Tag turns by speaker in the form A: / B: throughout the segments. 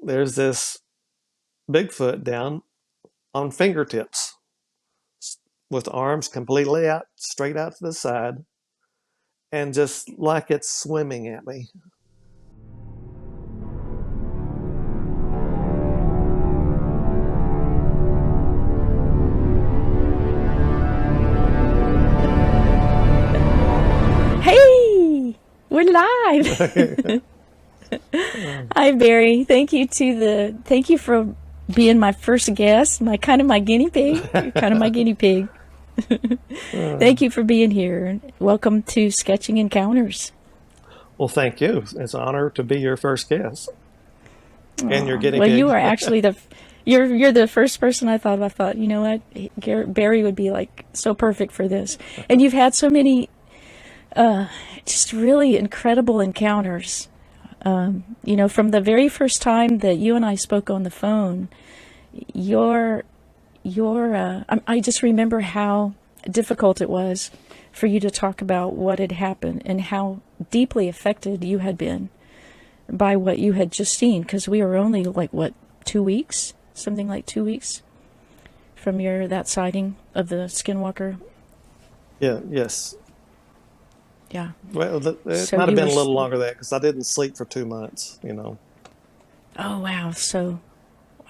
A: there's this Bigfoot down on fingertips with arms completely out, straight out to the side, and just like it's swimming at me.
B: Hey, we're live. Hi, Barry. Thank you for being my first guest, my guinea pig. You're kind of my guinea pig.
A: Uh,
B: Thank you for being here. Welcome to Sketching Encounters.
A: well, thank you. It's an honor to be your first guest and your
B: Aw,
A: guinea
B: well, you
A: pig.
B: are actually you're the first person I thought of. I thought, you know what, Barry would be like so perfect for this. And you've had so many just really incredible encounters. From the very first time that you and I spoke on the phone, your I just remember how difficult it was for you to talk about what had happened and how deeply affected you had been by what you had just seen, because we were only like what, 2 weeks, something like 2 weeks from your that sighting of the Skinwalker.
A: Yeah, yes.
B: Yeah.
A: Well, it
B: So
A: might have
B: you
A: been
B: were
A: a little longer than that because I didn't sleep for 2 months.
B: oh wow, so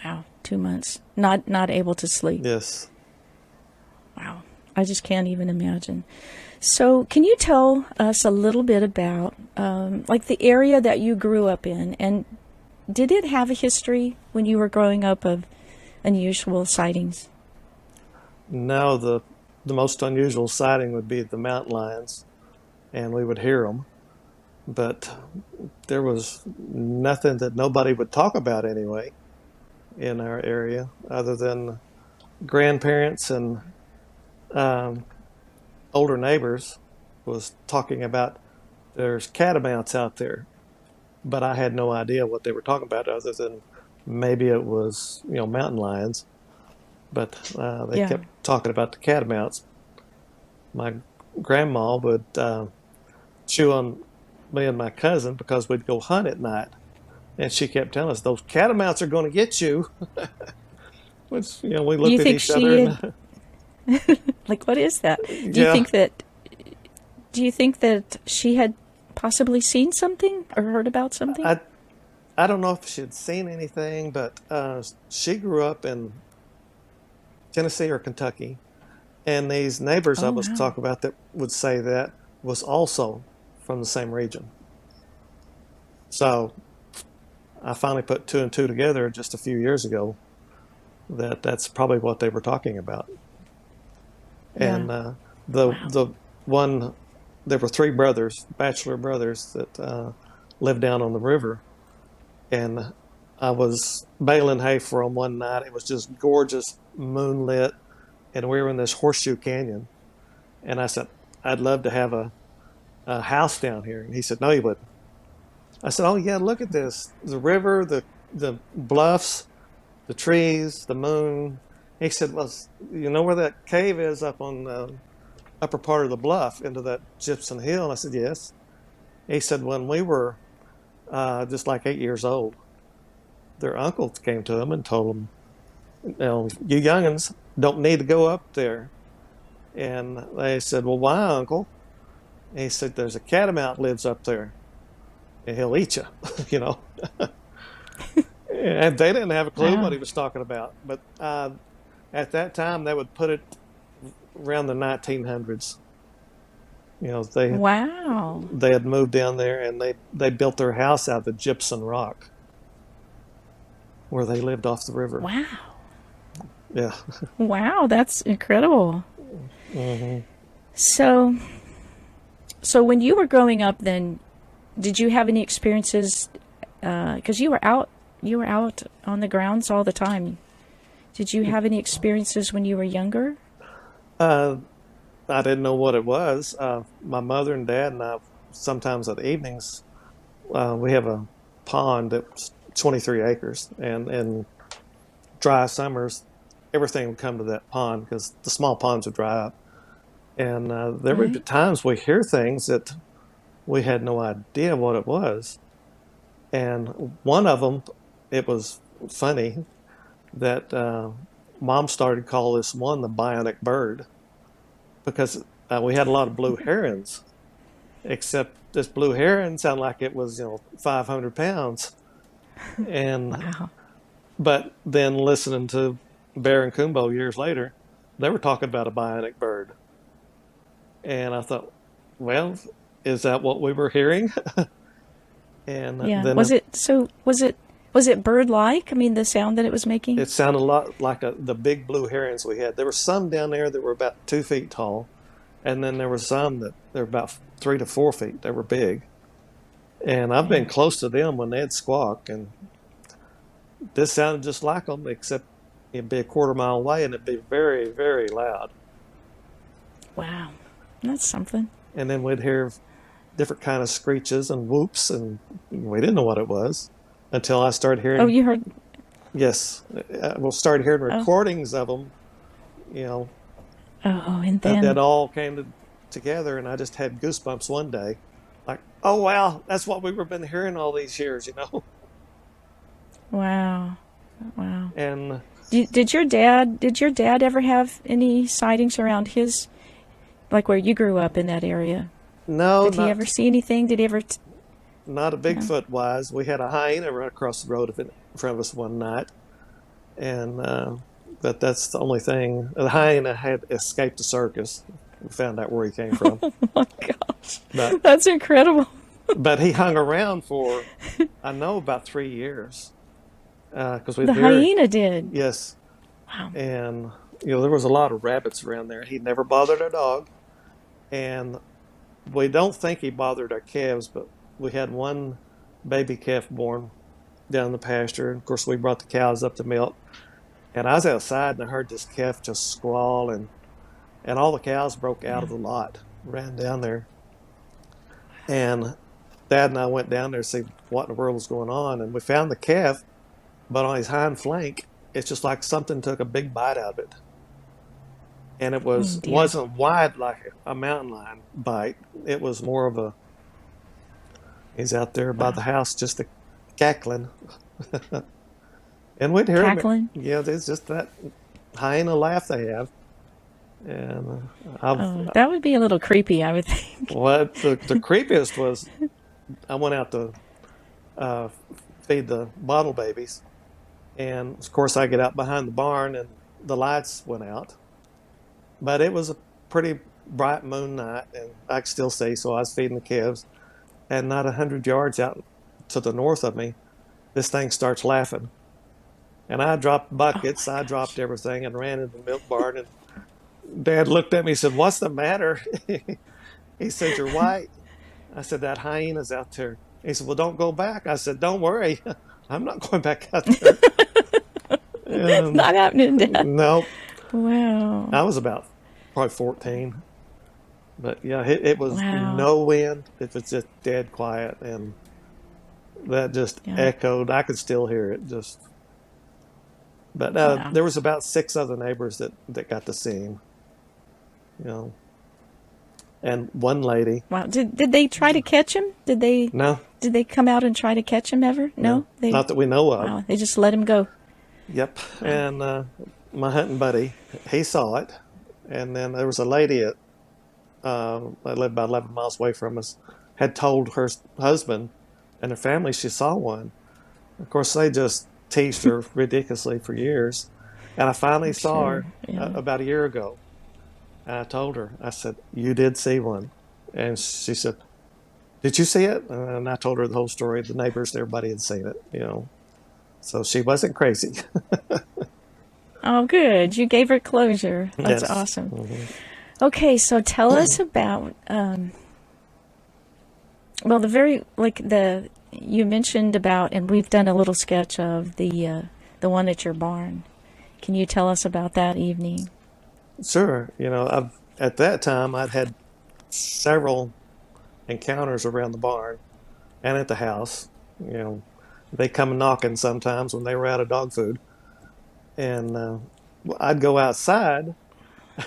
B: wow, 2 months not able to sleep.
A: Yes.
B: Wow, I just can't even imagine. So, can you tell us a little bit about, like, the area that you grew up in, and did it have a history when you were growing up of unusual sightings?
A: Now the most unusual sighting would be the mountain lions, and we would hear them, but there was nothing that nobody would talk about anyway in our area other than grandparents and um, older neighbors was talking about there's catamounts out there, but I had no idea what they were talking about other than maybe it was mountain lions. But they
B: Yeah,
A: kept talking about the catamounts. My grandma would chew on me and my cousin because we'd go hunt at night, and she kept telling us those catamounts are going to get you. Which we
B: do you
A: looked at
B: think
A: each other
B: she had,
A: and
B: like, what is that? Do you
A: yeah,
B: think that do you think that she had possibly seen something or heard about something?
A: I I don't know if she'd seen anything, but she grew up in Tennessee or Kentucky, and these neighbors I
B: Oh
A: was
B: wow.
A: talking about that would say that was also from the same region. So I finally put two and two together just a few years ago that that's probably what they were talking about.
B: Yeah.
A: And the
B: Wow.
A: the one there were three brothers, bachelor brothers that lived down on the river, and I was baling hay for them one night. It was just gorgeous moonlit, and we were in this horseshoe canyon. And I said, I'd love to have a house down here. And he said, no, you wouldn't. I said, oh yeah, look at this: the river, the bluffs, the trees, the moon. He said, well, you know where that cave is up on the upper part of the bluff into that gypsum hill? And I said, yes. He said, when we were just like 8 years old, their uncle came to them and told them, you youngins don't need to go up there. And they said, well, why, uncle? And he said, there's a catamount lives up there and he'll eat you, you know. And they didn't have a clue what
B: Wow.
A: he was talking about. But at that time, they would put it around the 1900s. They
B: Wow.
A: they had moved down there and they built their house out of the gypsum rock where they lived off the river.
B: Wow.
A: Yeah.
B: Wow, that's incredible.
A: Hmm.
B: So, so when you were growing up, then did you have any experiences? Because you were out on the grounds all the time. Did you have any experiences when you were younger?
A: Uh, I didn't know what it was. My mother and dad and I sometimes at evenings we have a pond that's 23 acres, and in dry summers everything would come to that pond because the small ponds would dry up. And there would be
B: Right.
A: times we hear things that we had no idea what it was. And one of them it was funny that Mom started calling this one the bionic bird because we had a lot of blue herons, except this blue heron sounded like it was 500 pounds. And
B: Wow.
A: but then listening to Bear and Kumbo years later, they were talking about a bionic bird, and I thought, well, is that what we were hearing? And
B: Yeah.
A: then
B: Was it so? Was it bird-like? I mean, the sound that it was making.
A: it sounded a lot like the big blue herons we had. There were some down there that were about 2 feet tall, and then there were some that they were about 3 to 4 feet. They were big, and I've been
B: Yeah.
A: close to them when they'd squawk, and this sounded just like them, except it'd be a quarter mile away, and it'd be very, very loud.
B: Wow. That's something.
A: And then we'd hear different kind of screeches and whoops, and we didn't know what it was until I started
B: Oh,
A: hearing.
B: you heard.
A: Yes, we'll start hearing
B: Oh.
A: recordings of them. You know,
B: Oh, and
A: that
B: then.
A: all came together, and I just had goosebumps one day, like, oh wow, that's what we've been hearing all these years,
B: Wow. Wow.
A: And
B: Did your dad ever have any sightings around his, like where you grew up in that area?
A: no,
B: Did he ever see anything? Did he ever?
A: not a
B: No.
A: Bigfoot wise. We had a hyena right across the road in front of us one night, and but that's the only thing. The hyena had escaped the circus. We found out where he came from,
B: Oh my gosh.
A: but
B: That's incredible.
A: he hung around for I know about 3 years because we'd
B: The
A: hear
B: hyena did.
A: yes,
B: Wow.
A: and there was a lot of rabbits around there. He never bothered our dog, and we don't think he bothered our calves, but we had one baby calf born down in the pasture. Of course, we brought the cows up to milk, and I was outside and I heard this calf just squall, and all the cows broke out
B: Yeah.
A: of the lot, ran down there, and Dad and I went down there to see what in the world was going on, and we found the calf, but on his hind flank, it's just like something took a big bite out of it, and it
B: Oh dear.
A: wasn't wide like a mountain lion bite. It was more of a he's out there by the
B: Wow.
A: house just a cackling, and we'd hear him.
B: Cackling.
A: Yeah, there's just that hyena laugh they have, and
B: Oh, that would be a little creepy, I would think.
A: what the creepiest was I went out to uh, feed the bottle babies, and of course I get out behind the barn and the lights went out, but it was a pretty bright moon night and I could still see, so I was feeding the calves, and not 100 yards out to the north of me, this thing starts laughing, and I dropped
B: Oh
A: buckets,
B: my
A: I
B: gosh.
A: dropped everything and ran into the milk barn, and Dad looked at me and said, "What's the matter?" He said, "You're white." I said, "That hyena's out there." He said, "Well, don't go back." I said, "Don't worry, I'm not going back out there." And
B: Not happening, Dad.
A: nope,
B: Wow.
A: I was about probably 14, but yeah, it was
B: Wow.
A: no wind. It was just dead quiet, and that just
B: Yeah.
A: echoed. I could still hear it. Just, but
B: Wow.
A: there was about 6 other neighbors that got to see him, you know, and one lady.
B: Wow. Did they try to catch him?
A: No,
B: Did they come out and try to catch him ever?
A: no,
B: No. They.
A: not that we know of.
B: Wow. They just let him go.
A: Yep.
B: Wow.
A: And my hunting buddy, he saw it. And then there was a lady that lived about 11 miles away from us, had told her husband and her family she saw one. Of course, they just teased her ridiculously for years. And I finally
B: I'm
A: saw her
B: sure. Yeah.
A: about a year ago. And I told her, I said, "You did see one." And she said, "Did you see it?" And I told her the whole story. The neighbors, everybody had seen it. So she wasn't crazy.
B: Oh, good. You gave her closure. That's
A: Yes.
B: awesome.
A: Hmm.
B: Okay, so tell us about well, the you mentioned about, and we've done a little sketch of the one at your barn. Can you tell us about that evening?
A: Sure. At that time, I'd had several encounters around the barn and at the house. You know, they come knocking sometimes when they were out of dog food, and I'd go outside.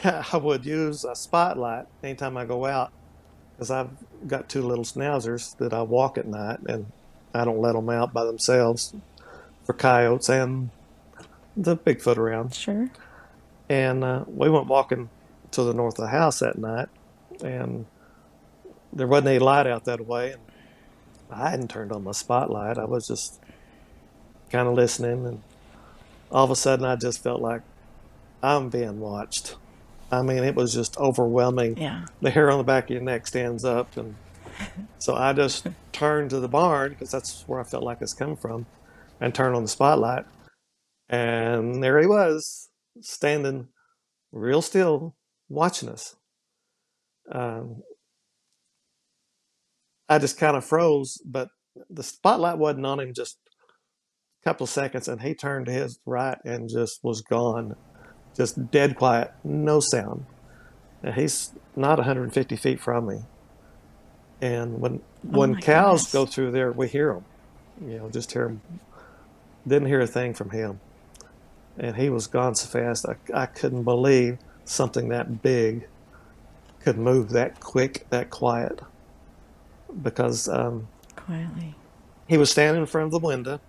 A: I would use a spotlight anytime I go out because I've got two little schnauzers that I walk at night, and I don't let them out by themselves for coyotes and the Bigfoot around.
B: Sure.
A: And we went walking to the north of the house that night, and there wasn't any light out that way. And I hadn't turned on my spotlight. I was just kind of listening, and all of a sudden, I just felt like I'm being watched. I mean, it was just overwhelming.
B: Yeah.
A: The hair on the back of your neck stands up, and so I just turned to the barn because that's where I felt like it's coming from, and turned on the spotlight, and there he was, standing real still, watching us. Um, I just kind of froze, but the spotlight wasn't on him just a couple of seconds, and he turned to his right and just was gone, just dead quiet, no sound. And he's not 150 feet from me. And when
B: Oh
A: when
B: my
A: cows
B: goodness.
A: go through there, we hear them. Just hear them. Didn't hear a thing from him. And he was gone so fast. I couldn't believe something that big could move that quick, that quiet. Because
B: Quietly.
A: he was standing in front of the window,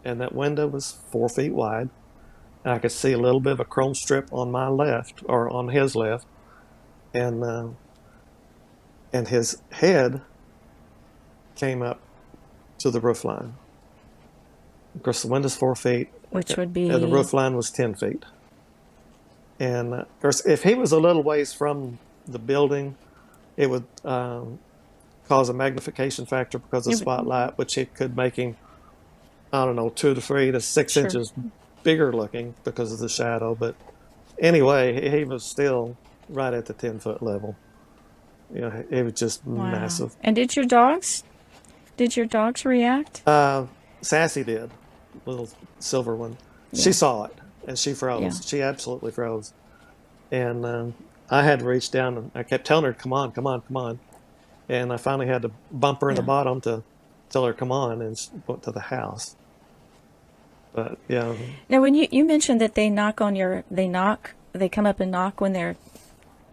A: and that window was 4 feet wide. And I could see a little bit of a chrome strip on my left, or on his left, and his head came up to the roof line. Of course, the window's 4 feet,
B: Which would
A: and the
B: be.
A: roof line was 10 feet. And of course, if he was a little ways from the building, it would cause a magnification factor because of the
B: It would,
A: spotlight, which it could make him, I don't know, 2 to 3 to 6
B: sure.
A: inches bigger looking because of the shadow. But anyway, he was still right at the 10-foot level. It was just
B: Wow.
A: massive.
B: And did your dogs react?
A: Sassy did, little silver one. She
B: Yeah.
A: saw it and she
B: Yeah.
A: froze. She absolutely froze. And I had to reach down and I kept telling her, "Come on, come on, come on." And I finally had to bump her in the
B: Yeah.
A: bottom to tell her, "Come on," and she went to the house. But yeah,
B: Now, when you mentioned that they come up and knock when they're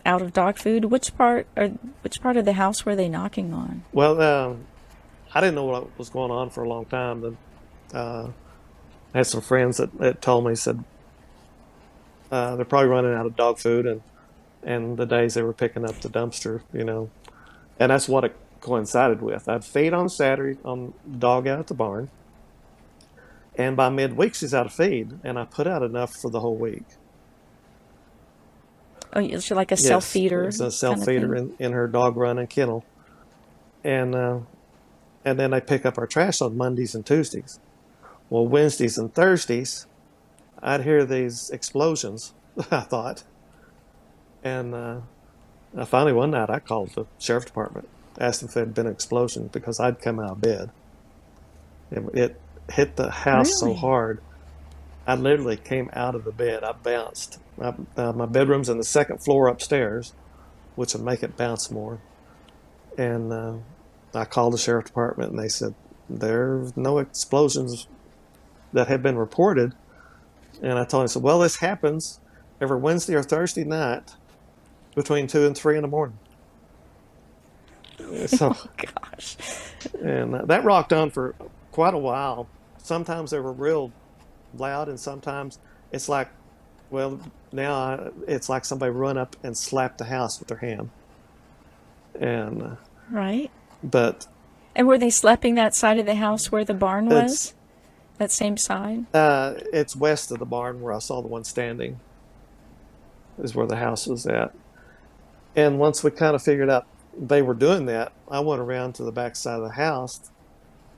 B: out of dog food. Which part of the house were they knocking on?
A: well, I didn't know what was going on for a long time. Then I had some friends that told me, said they're probably running out of dog food, and the days they were picking up the dumpster. And that's what it coincided with. I'd feed on Saturday on dog out at the barn, and by midweek she's out of feed, and I put out enough for the whole week.
B: Oh, it's like a self
A: Yes,
B: feeder
A: it's a
B: kind
A: self
B: of
A: feeder
B: thing.
A: in her dog run and kennel, and then they pick up our trash on Mondays and Tuesdays. Well, Wednesdays and Thursdays, I'd hear these explosions. I thought, and finally one night I called the sheriff department, asked if there had been an explosion because I'd come out of bed. It hit the house so
B: Really?
A: hard, I literally came out of the bed. I bounced. My bedroom's in the second floor upstairs, which would make it bounce more. And I called the sheriff department, and they said there's no explosions that have been reported. And I told him, I said, "Well, this happens every Wednesday or Thursday night between 2 and 3 in the morning." So,
B: Oh gosh.
A: and that rocked on for quite a while. Sometimes they were real loud, and sometimes it's like, well, now it's like somebody run up and slapped the house with their hand. And
B: Right.
A: but
B: And were they slapping that side of the house where the barn
A: it's
B: was? That same side?
A: it's west of the barn where I saw the one standing is where the house was at. And once we kind of figured out they were doing that, I went around to the back side of the house.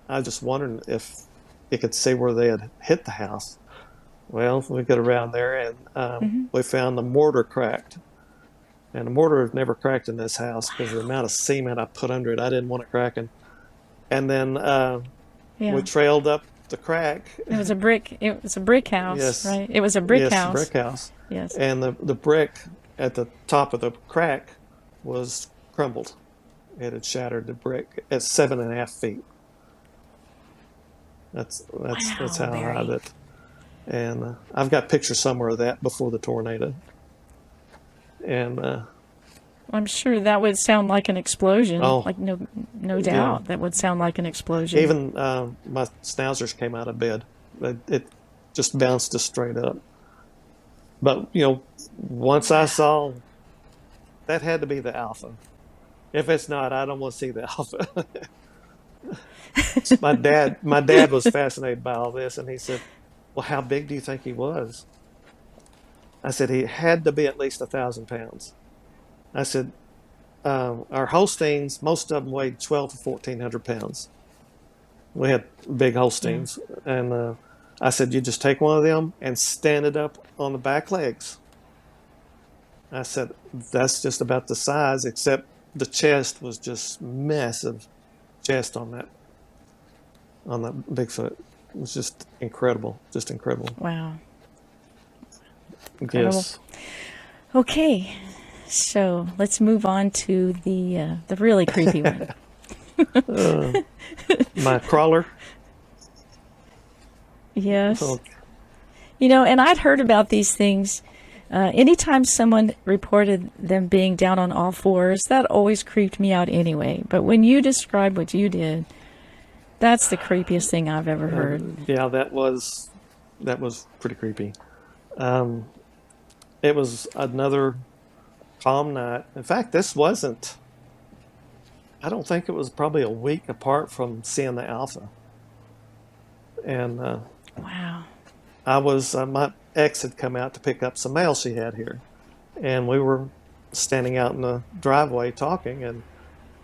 A: I was just wondering if you could see where they had hit the house. Well, we got around there, and
B: Mm-hmm.
A: we found the mortar cracked. And the mortar had never cracked in this house because the amount of cement I put under it, I didn't want it cracking. And then we
B: Yeah.
A: trailed up the crack.
B: It was a brick. It was a brick house,
A: Yes,
B: right? It was a brick
A: yes, the
B: house.
A: brick house.
B: Yes.
A: And the brick at the top of the crack was crumbled. It had shattered the brick at 7.5 feet. That's
B: Wow,
A: how high
B: Barry.
A: that. And I've got pictures somewhere of that before the tornado. And
B: I'm sure that would sound like an explosion.
A: oh
B: Like no
A: yeah,
B: doubt that would sound like an explosion.
A: even my schnauzers came out of bed. It just bounced us straight up. But once I saw that had to be the alpha. If it's not, I don't want to see the alpha. My dad was fascinated by all this, and he said, "Well, how big do you think he was?" I said he had to be at least 1,000 pounds. I said our Holsteins, most of them weighed 12 to 1,400 pounds. We had big
B: Yeah.
A: Holsteins, and I said, "You just take one of them and stand it up on the back legs." I said, "That's just about the size, except the chest was just massive chest on that Bigfoot. It was just incredible."
B: Wow. Incredible.
A: Yes.
B: Okay. So let's move on to the really creepy one.
A: Uh, my crawler.
B: Yes.
A: Oh,
B: And I'd heard about these things. Anytime someone reported them being down on all fours, that always creeped me out anyway. But when you described what you did, that's the creepiest thing I've ever heard.
A: yeah, that was pretty creepy. Um, it was another calm night. In fact, this wasn't. I don't think it was probably a week apart from seeing the alpha. And
B: Wow.
A: I was my ex had come out to pick up some mail she had here, and we were standing out in the driveway talking,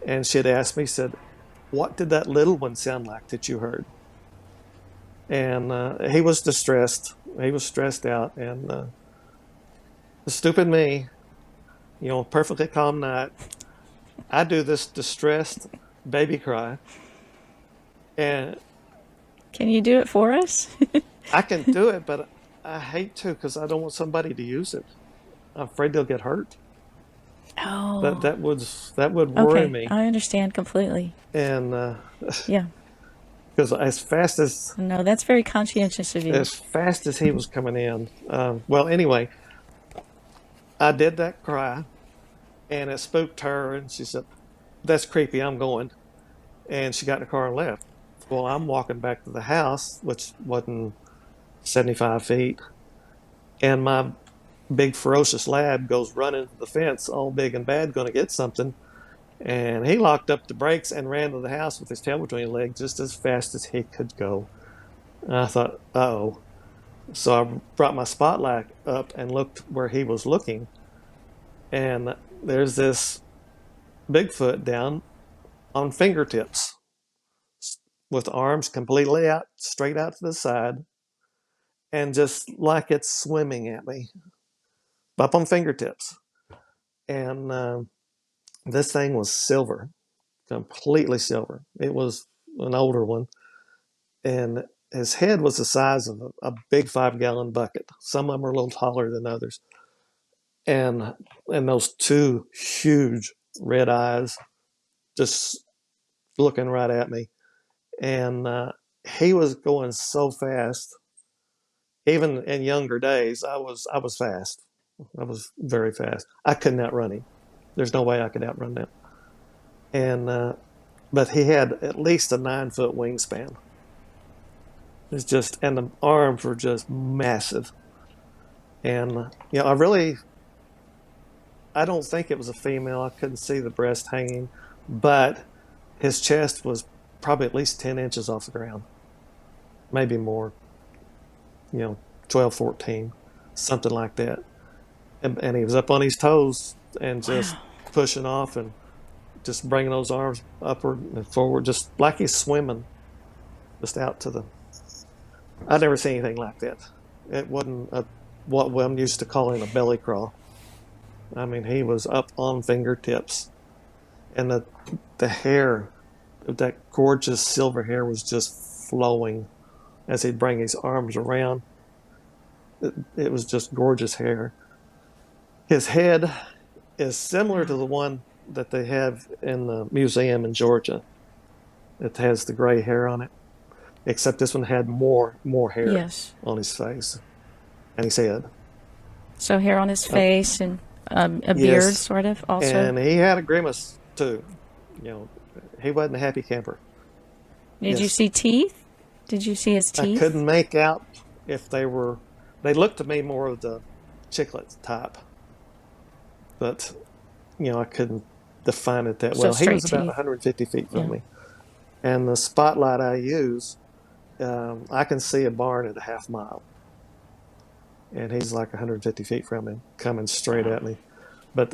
A: and she had asked me, said, "What did that little one sound like that you heard?" And he was distressed. He was stressed out, and stupid me, perfectly calm night. I do this distressed baby cry, and
B: Can you do it for us?
A: I can do it, but I hate to because I don't want somebody to use it. I'm afraid they'll get hurt. That
B: Oh,
A: that would that would worry
B: okay.
A: me,
B: I understand completely.
A: and
B: Yeah.
A: because
B: No, that's very conscientious of you.
A: as fast as he was coming in. Well, anyway, I did that cry, and it spooked her, and she said, "That's creepy. I'm going." And she got in the car and left. Well, I'm walking back to the house, which wasn't 75 feet, and my big ferocious lad goes running to the fence, all big and bad, going to get something. And he locked up the brakes and ran to the house with his tail between his legs just as fast as he could go. And I thought, oh. So I brought my spotlight up and looked where he was looking. And there's this Bigfoot down on fingertips with arms completely out, straight out to the side, and just like it's swimming at me, up on fingertips. And this thing was silver, completely silver. It was an older one, and his head was the size of a big 5 gallon bucket. Some of them are a little taller than others, and those two huge red eyes just looking right at me. And he was going so fast. Even in younger days, I was fast. I was very fast. I couldn't outrun him. There's no way I could outrun him. And but he had at least a 9 foot wingspan. It's just, and the arms were just massive. And I don't think it was a female. I couldn't see the breast hanging, but his chest was probably at least 10 inches off the ground, maybe more. You know, 12, 14, something like that. And he was up on his toes and just
B: Wow.
A: pushing off and just bringing those arms upward and forward, just like he's swimming, just out to the. I'd never seen anything like that. It wasn't what I'm used to calling a belly crawl. I mean, he was up on fingertips, and the hair, that gorgeous silver hair, was just flowing as he'd bring his arms around. It was just gorgeous hair. His head is similar to the one that they have in the museum in Georgia. It has the gray hair on it, except this one had more hair
B: Yes.
A: on his face and his head.
B: So hair on his
A: Uh,
B: face and a beard,
A: yes,
B: sort of, also.
A: and he had a grimace too. You know, he wasn't a happy camper.
B: Did you
A: Yes,
B: see teeth? Did you see his
A: I
B: teeth?
A: couldn't make out if they looked to me more of the chiclet type, but I couldn't define it that
B: So
A: well. He
B: straight
A: was about
B: teeth.
A: 150 feet from
B: Yeah.
A: me, and the spotlight I use, I can see a barn at a half mile, and he's like 150 feet from me, coming straight
B: Wow.
A: at me. But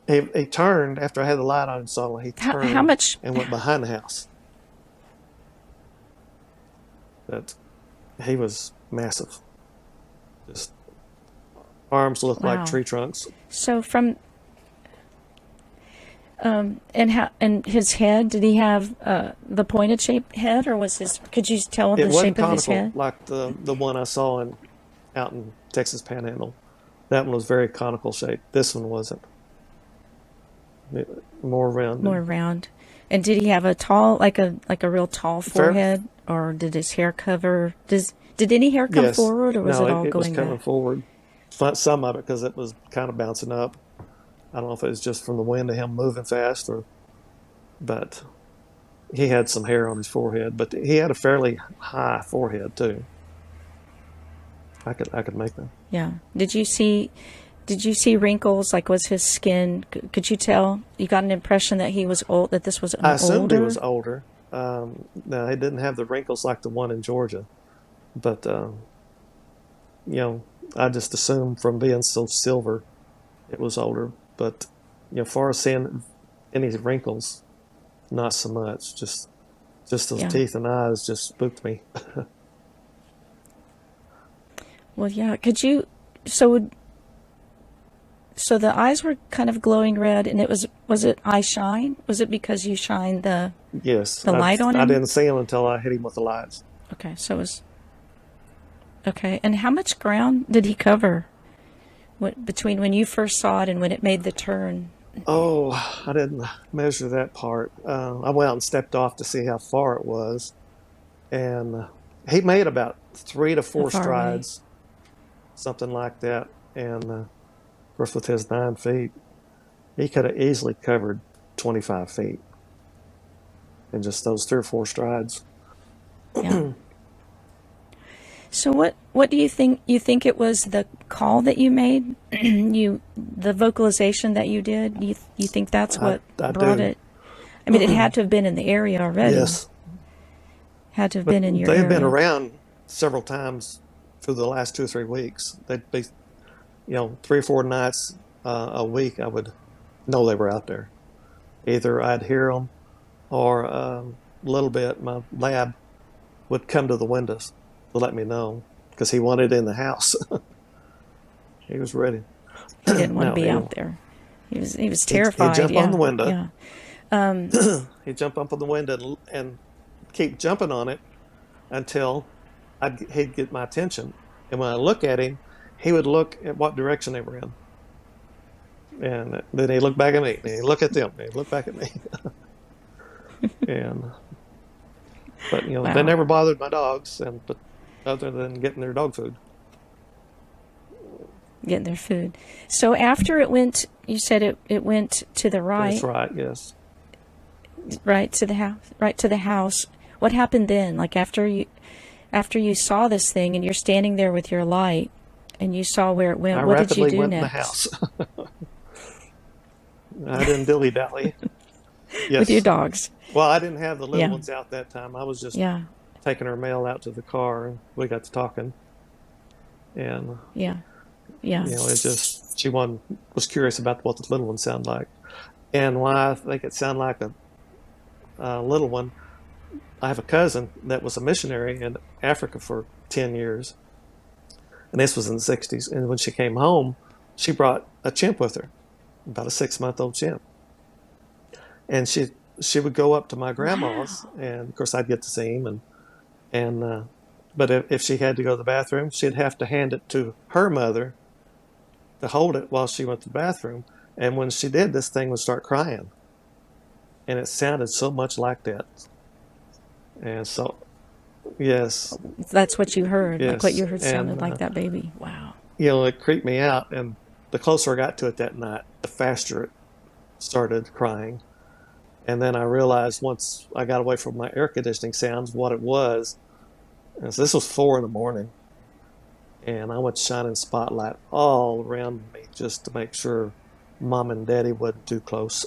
A: he turned after I had the light on, so he
B: How
A: turned
B: much?
A: and went behind the house. But he was massive, just arms looked like
B: Wow.
A: tree trunks.
B: So from and his head, did he have the pointed shaped head, or was his? Could you tell
A: It
B: the
A: wasn't
B: shape of his
A: conical
B: head?
A: like the one I saw out in Texas Panhandle. That one was very conical shaped. This one wasn't. More
B: More
A: rounded.
B: round. And did he have a tall, like a real tall
A: Fair,
B: forehead, or did his hair cover? Did any hair come
A: yes.
B: forward, or was
A: No,
B: it
A: it,
B: all
A: it was
B: going
A: coming
B: back?
A: forward. Some of it because it was kind of bouncing up. I don't know if it was just from the wind of him moving fast, but he had some hair on his forehead. But he had a fairly high forehead too. I could make that.
B: Yeah. Did you see wrinkles? Like, was his skin? Could you tell? You got an impression that he was old. That this was
A: I
B: an
A: assumed he was
B: older.
A: older. No, he didn't have the wrinkles like the one in Georgia, but you know, I just assumed from being so silver, it was older. But far as seeing any wrinkles, not so much. Just those
B: Yeah.
A: teeth and eyes just spooked me.
B: Well, yeah. Could you? So so the eyes were kind of glowing red, and was it eye shine? Was it because you shined
A: Yes,
B: the light on
A: I
B: him?
A: didn't see him until I hit him with the lights.
B: Okay. So it was okay. And how much ground did he cover? Between when you first saw it and when it made the turn?
A: Oh, I didn't measure that part. I went out and stepped off to see how far it was, and he made about three to
B: How
A: four
B: far away?
A: strides, something like that. And of course, with his 9 feet, he could have easily covered 25 feet in just those 3 or 4 strides.
B: Yeah. So what do you think? You think it was the call that you made, the vocalization that you did? You think that's
A: I
B: what
A: I
B: brought
A: do.
B: it? I mean, it had to have been in the area already.
A: Yes,
B: Had to have
A: but
B: been in your
A: they've been
B: area.
A: around several times through the last 2 or 3 weeks. They'd be 3 or 4 nights a week. I would know they were out there. Either I'd hear them, or a little bit. My lab would come to the windows to let me know because he wanted in the house. He was ready.
B: He didn't want to
A: No,
B: be out there. He was
A: he'd
B: terrified.
A: jump on the
B: Yeah,
A: window.
B: yeah,
A: He'd jump up on the window and keep jumping on it until he'd get my attention. And when I look at him, he would look at what direction they were in. And then he'd look back at me. And he'd look at them. And he'd look back at me. And but they
B: wow.
A: never bothered my dogs, but other than getting their dog food.
B: Getting their food. So after it went, you said it went to the
A: That's
B: right,
A: right. Yes.
B: right to the house, right to the house. What happened then? Like after you saw this thing and you're standing there with your light and you saw where it
A: I
B: went, what did you
A: rapidly
B: do
A: went in the
B: next
A: house. I didn't dilly dally.
B: with your
A: Yes.
B: dogs?
A: Well, I didn't have the little
B: Yeah,
A: ones out that time. I was just
B: yeah,
A: taking her mail out to the car, and we got to talking. And
B: yeah, yeah.
A: it just was curious about what the little ones sound like, and why I think it sounded like a little one. I have a cousin that was a missionary in Africa for 10 years, and this was in the '60s. And when she came home, she brought a chimp with her, about a 6-month-old chimp, and she would go up to my grandma's,
B: Wow.
A: and of course I'd get to see him, and but if she had to go to the bathroom, she'd have to hand it to her mother to hold it while she went to the bathroom. And when she did, this thing would start crying, and it sounded so much like that. And so, yes,
B: That's what you heard. Like what
A: yes,
B: you heard
A: and
B: sounded like that baby. Wow.
A: it creeped me out. And the closer I got to it that night, the faster it started crying. And then I realized once I got away from my air conditioning sounds what it was. And so this was 4 in the morning, and I went shining spotlight all around me just to make sure Mom and Daddy wasn't too close.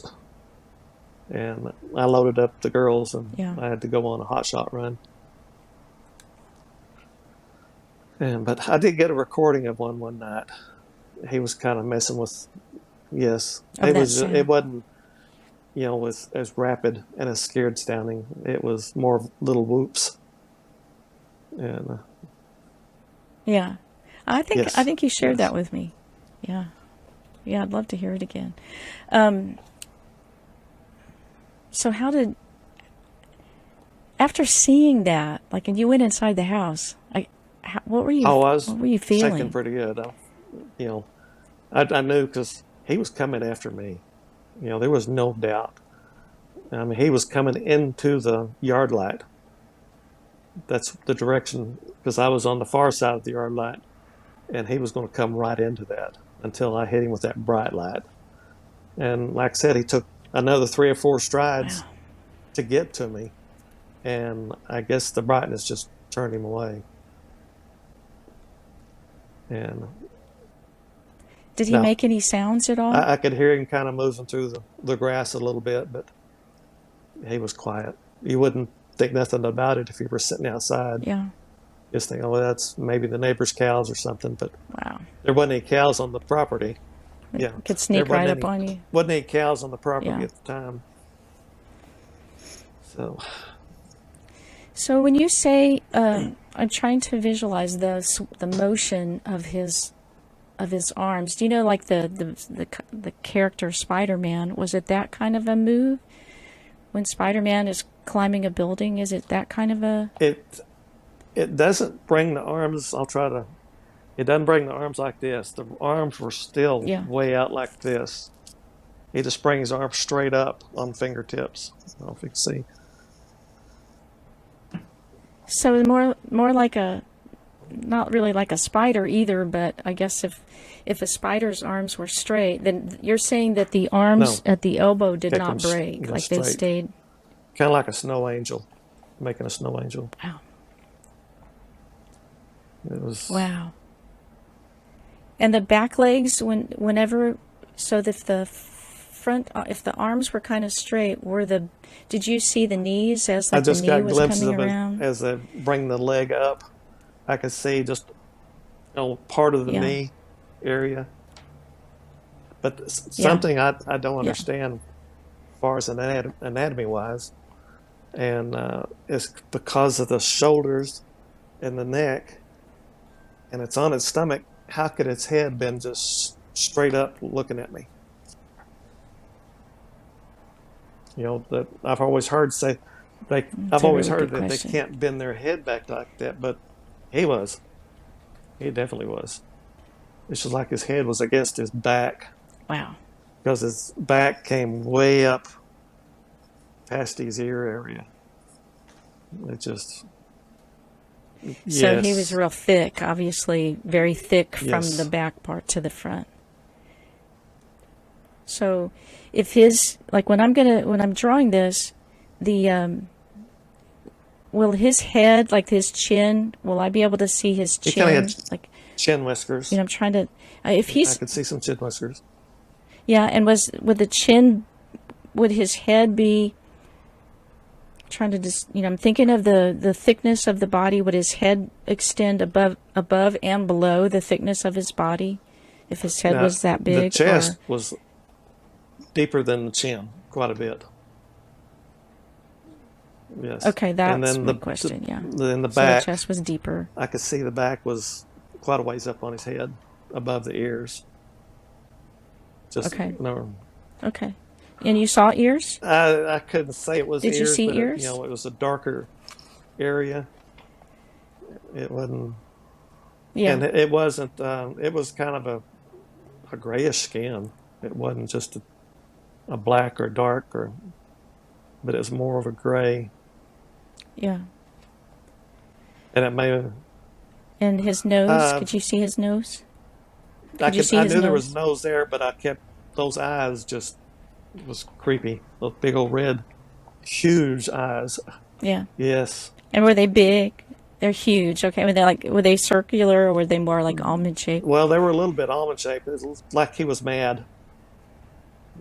A: And I loaded up the girls, and
B: Yeah.
A: I had to go on a hot shot run. And but I did get a recording of one night. He was kind of messing with. Yes,
B: Of that
A: it
B: sound.
A: wasn't was as rapid and as scared sounding. It was more of little whoops. And
B: Yeah. I
A: yes,
B: think you shared that
A: yes.
B: with me. Yeah. Yeah, I'd love to hear it again. Um, so how did after seeing that, like, and you went inside the house,
A: I was
B: what were you
A: shaking
B: feeling?
A: pretty good. You know, I knew because he was coming after me. There was no doubt. I mean, he was coming into the yard light. That's the direction because I was on the far side of the yard light, and he was going to come right into that until I hit him with that bright light. And like I said, he took another 3 or 4 strides
B: Wow.
A: to get to me, and I guess the brightness just turned him away. And
B: Did he
A: no,
B: make any sounds at all?
A: I could hear him kind of moving through the grass a little bit, but he was quiet. You wouldn't think nothing about it if you were sitting outside.
B: Yeah.
A: Just think, oh, well, that's maybe the neighbor's cows or something. But
B: Wow.
A: there wasn't any cows on the property.
B: It
A: Yeah,
B: could
A: there
B: sneak right up on you.
A: wasn't any cows on the property
B: Yeah.
A: at the time. So
B: So when you say, I'm trying to visualize the motion of his arms. Do you know, like the character Spider-Man? Was it that kind of a move when Spider-Man is climbing a building? Is it that kind of a?
A: it it doesn't bring the arms. I'll try to. It doesn't bring the arms like this. The arms were still
B: Yeah.
A: way out like this. He just brings his arms straight up on fingertips. I don't know if you can see.
B: So more like a, not really like a spider either, but I guess if a spider's arms were straight, then you're saying that the arms
A: No,
B: at the elbow did
A: kept them
B: not break, like they
A: straight,
B: stayed.
A: kind of like a snow angel, making a snow angel.
B: Wow.
A: It was.
B: Wow. And the back legs, whenever, so if the front, if the arms were kind of straight, did you see the knees as
A: I
B: like the
A: just
B: knee
A: got
B: was
A: glimpses
B: coming
A: of it
B: around?
A: as they bring the leg up. I could see just part of the
B: Yeah.
A: knee area, but
B: Yeah.
A: something I don't
B: Yeah.
A: understand as far as anatomy wise, and it's because of the shoulders and the neck, and it's on its stomach. How could its head been just straight up looking at me? That I've always heard say
B: That's
A: I've
B: a
A: always
B: really
A: heard
B: good
A: that they
B: question.
A: can't bend their head back like that, but he was. He definitely was. It's just like his head was against his back
B: Wow.
A: because his back came way up past his ear area. It just,
B: So he was
A: yes,
B: real thick, obviously very thick from the
A: yes.
B: back part to the front. So if his, like when I'm drawing this, the will his head, like his chin, will I be able to see his
A: He kind of
B: chin?
A: had
B: Like,
A: chin whiskers.
B: I'm trying to, if
A: I
B: he's,
A: could see some chin whiskers.
B: yeah, and would the chin, would his head be, trying to just, I'm thinking of the thickness of the body. Would his head extend above and below the thickness of his body if his head
A: Now,
B: was that
A: the
B: big? Or
A: chest was deeper than the chin, quite a bit. Yes.
B: okay,
A: And
B: that's
A: then
B: my question. Yeah.
A: then the
B: So the
A: back,
B: chest was deeper.
A: I could see the back was quite a ways up on his head, above the ears. Just
B: Okay.
A: no,
B: Okay. And you saw ears?
A: I couldn't say it was
B: Did you
A: ears,
B: see
A: but
B: ears?
A: it was a darker area. It wasn't,
B: Yeah.
A: and it wasn't. It was kind of a grayish skin. It wasn't just a black or dark but it was more of a gray.
B: Yeah.
A: And it may have.
B: And his nose?
A: Uh,
B: Could you see his nose? Could you see
A: I
B: his
A: knew there was
B: nose?
A: nose there, but I kept those eyes just It was creepy. Those big old red, huge eyes.
B: Yeah.
A: Yes.
B: And were they big? They're huge. Okay. Were they circular or were they more like almond shaped?
A: Well, they were a little bit almond shaped. It looked like he was mad.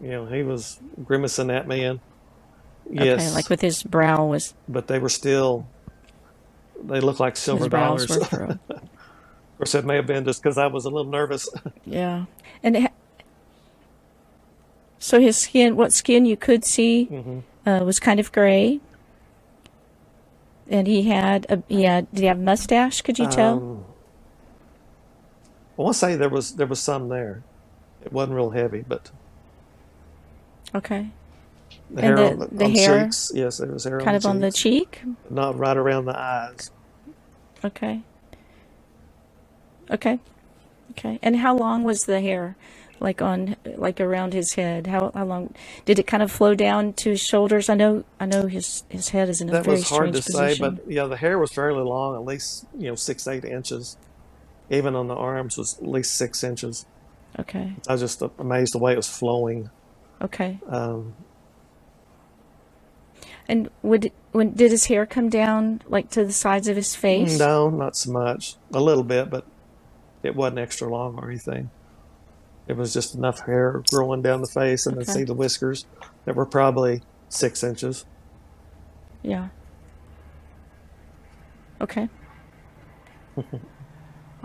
A: He was grimacing at me, and
B: Okay. Like
A: yes,
B: with his brow was,
A: but they were still. They looked like
B: his
A: silver
B: brows
A: dollars.
B: were
A: Of
B: furrowed.
A: course, it may have been just because I was a little nervous.
B: Yeah. And so his skin, what skin you could see,
A: Hmm.
B: was kind of gray. And did he have a mustache? Could you tell?
A: Um, I want to say there was some there. It wasn't real heavy, but
B: Okay.
A: the
B: And
A: hair
B: the
A: on the
B: hair
A: cheeks. Yes, there was hair on
B: kind
A: the
B: of on the
A: cheeks,
B: cheek?
A: but not right around the eyes.
B: Okay. Okay. Okay. And how long was the hair? Like around his head? How long did it kind of flow down to his shoulders? I know his head is in a
A: That
B: very
A: was hard to
B: strange
A: say, but
B: position.
A: yeah, the hair was fairly long, at least 6 8 inches. Even on the arms was at least 6 inches.
B: Okay.
A: I was just amazed the way it was flowing.
B: Okay.
A: Um,
B: And when did his hair come down like to the sides of his face?
A: no, not so much. A little bit, but it wasn't extra long or anything. It was just enough hair growing down the face, and then
B: Okay.
A: see the whiskers that were probably 6 inches.
B: Yeah. Okay.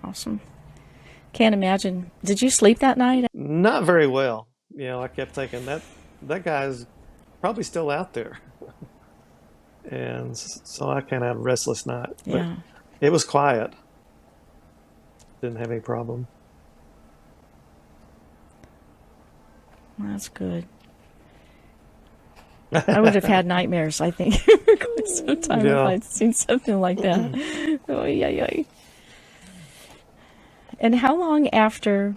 B: Awesome. Can't imagine. Did you sleep that night?
A: Not very well. I kept thinking that guy's probably still out there, and so I kind of had a restless night. But
B: Yeah.
A: it was quiet. Didn't have any problem.
B: Well, that's good. I would have had nightmares, I think, for quite some time if
A: Yeah.
B: I'd seen something like that. Oh, yeah, yeah. And how long after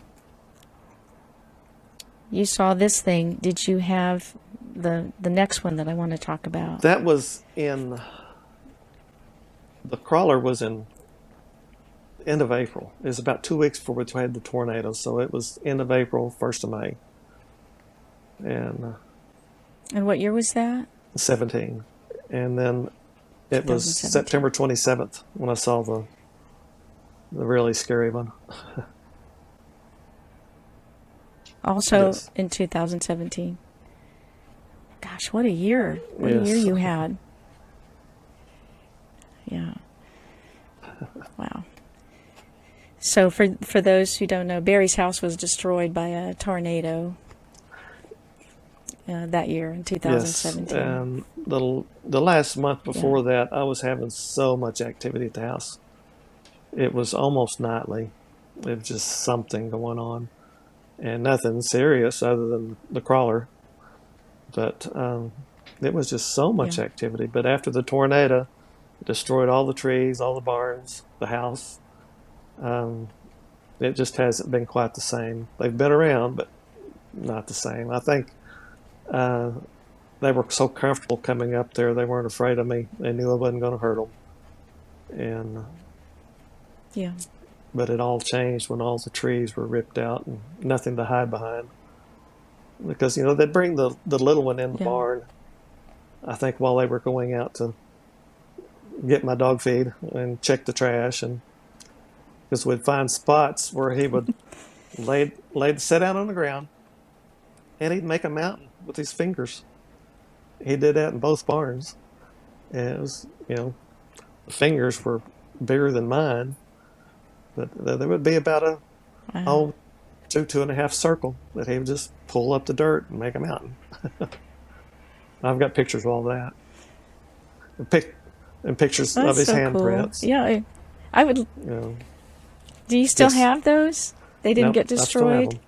B: you saw this thing did you have the next one that I want to talk about?
A: That was in the crawler was in end of April. It was about 2 weeks before we had the tornado, so it was end of April, 1st of May, and
B: And what year was that?
A: 17. And then it was
B: 2017.
A: September 27th when I saw the really scary one.
B: Also
A: Yes,
B: in 2017. Gosh, what a year. What a year
A: yes,
B: you had. Yeah. Wow. So for those who don't know, Barry's house was destroyed by a tornado that year in
A: yes.
B: 2017.
A: And the last month
B: Yeah.
A: before that, I was having so much activity at the house. It was almost nightly. It was just something going on, and nothing serious other than the crawler. But it was just so
B: Yeah.
A: much activity. But after the tornado, it destroyed all the trees, all the barns, the house. Um, it just hasn't been quite the same. They've been around, but not the same. I think uh, they were so comfortable coming up there, they weren't afraid of me. They knew I wasn't going to hurt them. And
B: Yeah.
A: but it all changed when all the trees were ripped out and nothing to hide behind. Because they'd bring the little one in the
B: Yeah.
A: barn. I think while they were going out to get my dog feed and check the trash, and because we'd find spots where he would sit down on the ground, and he'd make a mountain with his fingers. He did that in both barns, and it was the fingers were bigger than mine, but there would be about a
B: Wow.
A: oh 2.5 circle that he would just pull up the dirt and make a mountain. I've got pictures of all that, and, and pictures of
B: That's
A: his
B: so cool.
A: handprints.
B: Yeah. I would.
A: You know,
B: Do you still
A: yes,
B: have those? They didn't
A: nope,
B: get
A: I still have
B: destroyed?
A: them.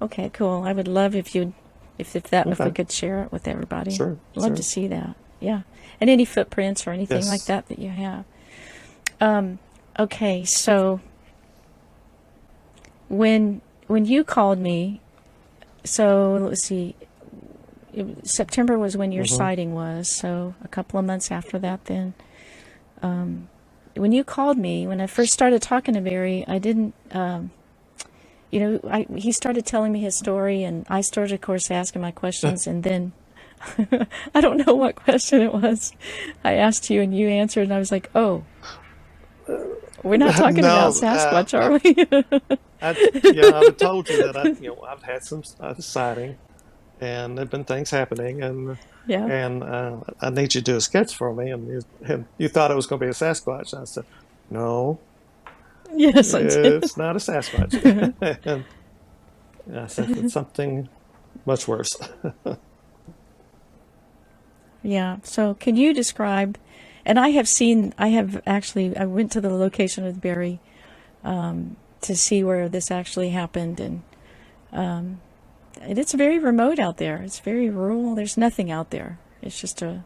B: Okay, cool. I would love if we
A: Okay,
B: could share it with everybody.
A: sure,
B: Love to
A: sure,
B: see that. Yeah. And any footprints or anything like
A: yes.
B: that you have. Um, okay, so when you called me, so let's see, September was when your
A: Hmm.
B: sighting was, so a couple of months after that then. When you called me, when I first started talking to Barry, I didn't he started telling me his story, and I started, of course, asking my questions, and then I don't know what question it was. I asked you, and you answered, and I was like, "Oh, we're not talking about
A: No,
B: Sasquatch, are we?"
A: I've told you that I've had some sighting, and there've been things happening,
B: Yeah.
A: and I need you to do a sketch for me. And you thought it was going to be a Sasquatch. I said, no,
B: Yes, I did.
A: it's not a Sasquatch. And I said it's something much worse.
B: Yeah. So, can you describe? And I have actually, I went to the location with Barry to see where this actually happened, and it's very remote out there. It's very rural. There's nothing out there. It's just a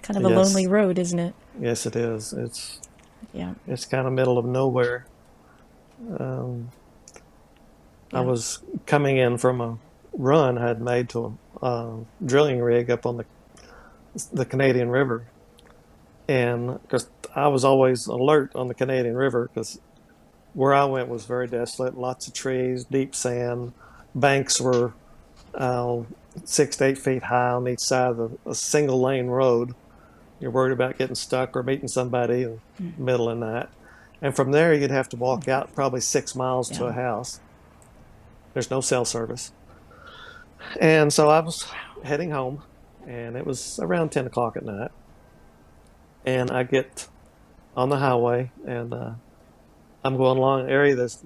B: kind of a lonely
A: Yes,
B: road, isn't it?
A: yes, it is.
B: Yeah.
A: It's kind of middle of nowhere. Um, I
B: Yeah.
A: was coming in from a run I had made to a drilling rig up on the Canadian River, and because I was always alert on the Canadian River, because where I went was very desolate, lots of trees, deep sand, banks were uh, 6 to 8 feet high on each side of a single lane road. You're worried about getting stuck or meeting somebody in the middle of the night. And from there, you'd have to walk out probably 6 miles to
B: Yeah.
A: a house. There's no cell service. And so I was heading home, and it was around 10 o'clock at night. And I get on the highway, and I'm going along an area that's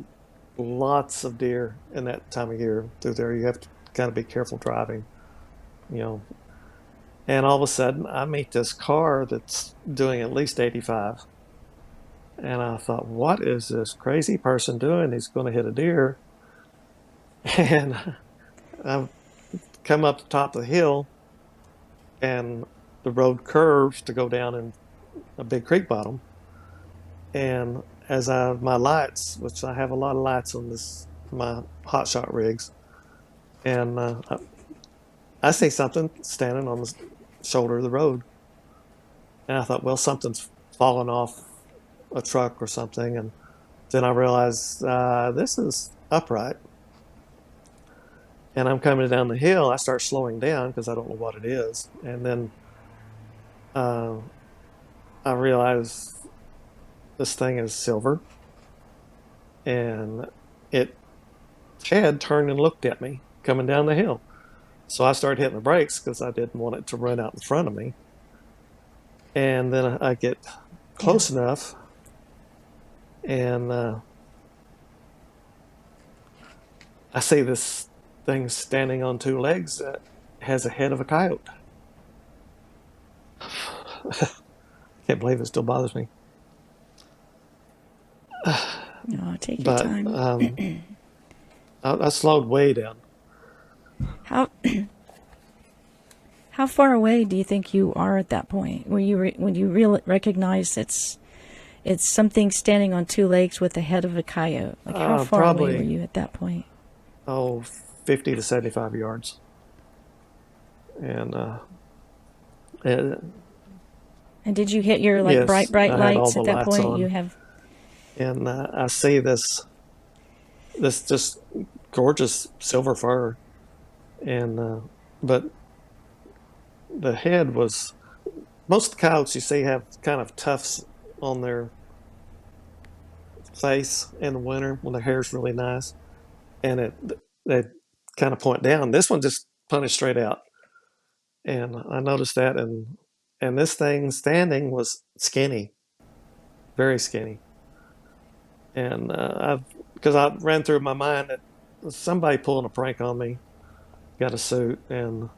A: lots of deer in that time of year through there. You have to kind of be careful driving, you know. And all of a sudden, I meet this car that's doing at least 85. And I thought, what is this crazy person doing? He's going to hit a deer. And I've come up the top of the hill, and the road curves to go down in a big creek bottom. And as my lights, which I have a lot of lights on my hotshot rigs, and I see something standing on the shoulder of the road. And I thought, well, something's fallen off a truck or something. And then I realized this is upright. And I'm coming down the hill. I start slowing down because I don't know what it is. And then uh, I realize this thing is silver. And its head turned and looked at me coming down the hill. So I started hitting the brakes because I didn't want it to run out in front of me. And then I get
B: Yeah.
A: close enough, and I see this thing standing on two legs that has a head of a coyote. Can't believe it still bothers me.
B: No, take your
A: But
B: time.
A: I slowed way down.
B: How how far away do you think you are at that point? When you recognize it's something standing on two legs with the head of a coyote? Like, how far away were
A: Probably,
B: you at that point?
A: 50 to 75 yards. And it,
B: And did you hit your like
A: yes,
B: bright
A: I had all
B: lights
A: the
B: at that
A: lights
B: point? You
A: on.
B: have
A: And I see this just gorgeous silver fur. And but the head was, most of the coyotes you see have kind of tufts on their face in the winter when their hair's really nice, and they kind of point down. This one just punished straight out, and I noticed that, and this thing standing was skinny, very skinny, and because I ran through my mind that somebody pulling a prank on me, got a suit, and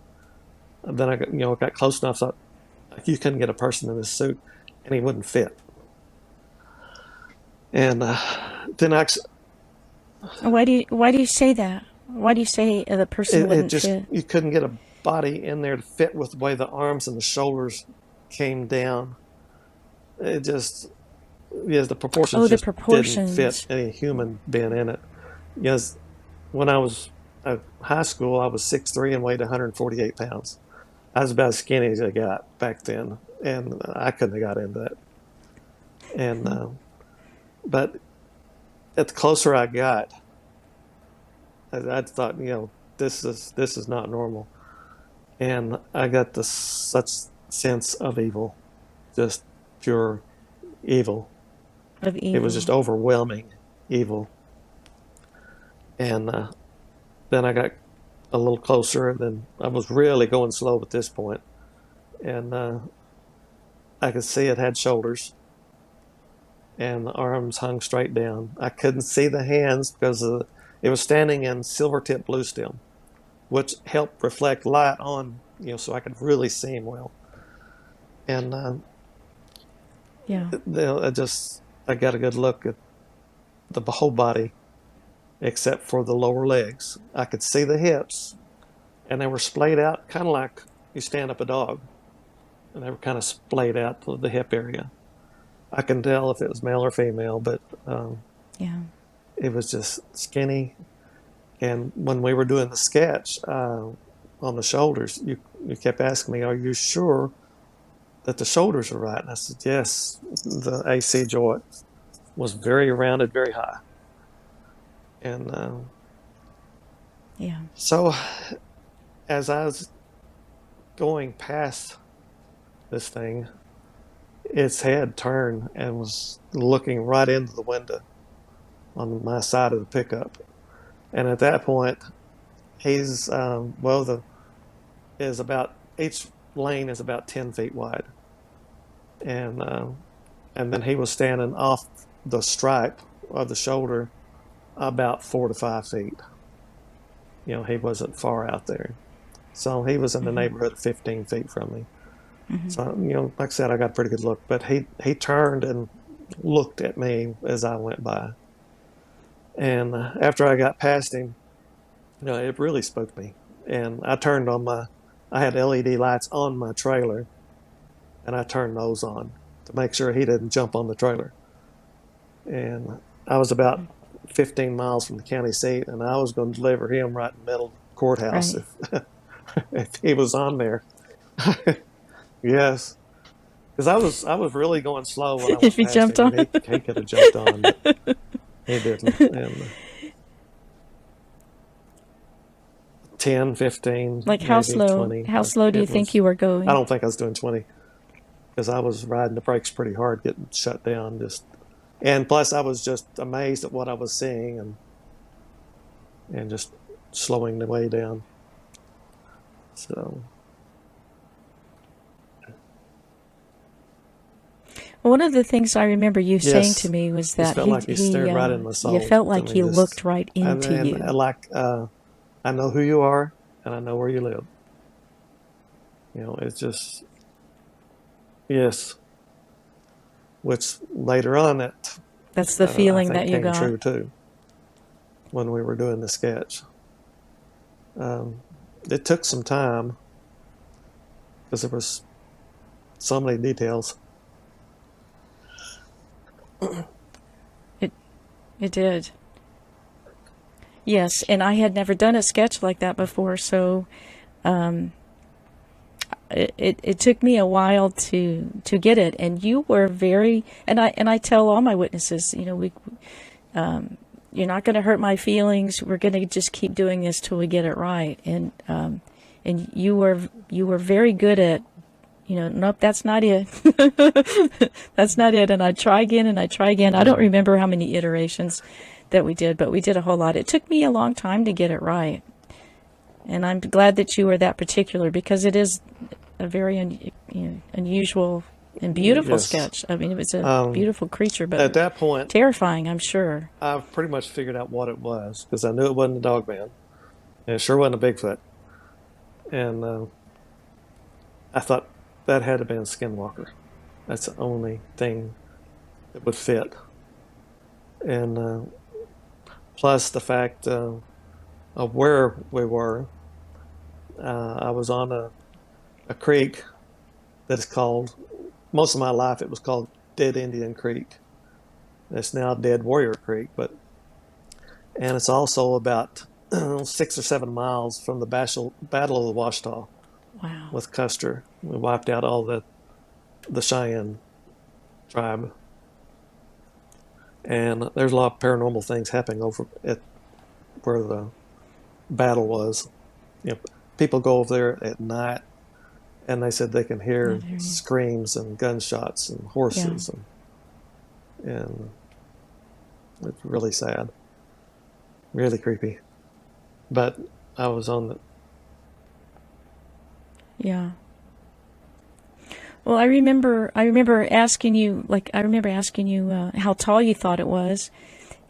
A: then I got close enough, so you couldn't get a person in this suit, and he wouldn't fit, and then
B: why do you say that? Why do you say the person
A: it
B: wouldn't
A: just,
B: fit?
A: you couldn't get a body in there to fit with the way the arms and the shoulders came down. It just, yes, the proportions
B: Oh, the
A: just didn't fit
B: proportions.
A: any human being in it. Yes, when I was at high school, I was 6'3" and weighed 148 pounds. I was about as skinny as I got back then, and I couldn't have got into that. And but at the closer I got, I thought, this is not normal, and I got this such sense of evil, just pure evil.
B: Of
A: It was just
B: evil.
A: overwhelming evil, and then I got a little closer, and then I was really going slow at this point, and I could see it had shoulders, and the arms hung straight down. I couldn't see the hands because it was standing in silver tip bluestem, which helped reflect light on, so I could really see him well. And
B: Yeah.
A: I got a good look at the whole body except for the lower legs. I could see the hips, and they were splayed out, kind of like you stand up a dog, and they were kind of splayed out to the hip area. I can tell if it was male or female, but
B: Yeah.
A: it was just skinny. And when we were doing the sketch on the shoulders, you kept asking me, "Are you sure that the shoulders are right?" And I said, "Yes." The AC joint was very rounded, very high, and
B: Yeah.
A: so as I was going past this thing, its head turned and was looking right into the window on my side of the pickup. And at that point, he's the is about each lane is about 10 feet wide, and then he was standing off the stripe of the shoulder about 4 to 5 feet. He wasn't far out there, so he was in the neighborhood of 15 feet from me. So like I said, I got a pretty good look. But he turned and looked at me as I went by, and after I got past him, it really spooked me. And I had LED lights on my trailer, and I turned those on to make sure he didn't jump on the trailer. And I was about 15 miles from the county seat, and I was going to deliver him right in the middle of the courthouse
B: Right.
A: if he was on there. Yes, because I was really going slow when I
B: If
A: went
B: he
A: past
B: jumped
A: him, and
B: on.
A: he could have jumped on, but he didn't. And 10, 15,
B: Like how
A: maybe
B: slow?
A: 20.
B: How slow do you
A: It
B: think you
A: was.
B: were
A: I
B: going?
A: don't think I was doing 20 because I was riding the brakes pretty hard, getting shut down. And plus I was just amazed at what I was seeing, and just slowing the way down. So
B: One of the things I remember you saying to
A: yes,
B: me was
A: just
B: that
A: felt like he stared right in my
B: you
A: soul.
B: felt
A: I
B: like
A: mean,
B: he
A: just
B: looked right
A: and
B: into
A: then
B: you.
A: like I know who you are, and I know where you live. It's just yes. Which later on that
B: That's the
A: I
B: feeling
A: think
B: that you
A: came
B: got.
A: true too when we were doing the sketch. Um, it took some time because there was so many details.
B: It it did. Yes, and I had never done a sketch like that before, so it took me a while to get it. And you were very, and I tell all my witnesses, you're not going to hurt my feelings. We're going to just keep doing this till we get it right. And you were very good at, nope, that's not it. That's not it. And I try again and I try again. I don't
A: Mm.
B: remember how many iterations that we did, but we did a whole lot. It took me a long time to get it right. And I'm glad that you were that particular because it is a very unusual and beautiful
A: Yes.
B: sketch. I mean, it was a
A: Um,
B: beautiful creature, but
A: at that point,
B: terrifying, I'm sure.
A: I've pretty much figured out what it was because I knew it wasn't a dog man, and it sure wasn't a Bigfoot. And I thought that had to be a Skinwalker. That's the only thing that would fit. And plus the fact of where we were, I was on a creek that is called, most of my life it was called Dead Indian Creek. It's now Dead Warrior Creek, and it's also about 6 or 7 miles from the Battle of the Washita
B: Wow.
A: with Custer. We wiped out all the Cheyenne tribe, and there's a lot of paranormal things happening over at where the battle was. You know, people go over there at night, and they said they can hear screams and gunshots and
B: Yeah.
A: horses, and it's really sad, really creepy. But I was on the
B: Yeah. Well, I remember asking you, how tall you thought it was,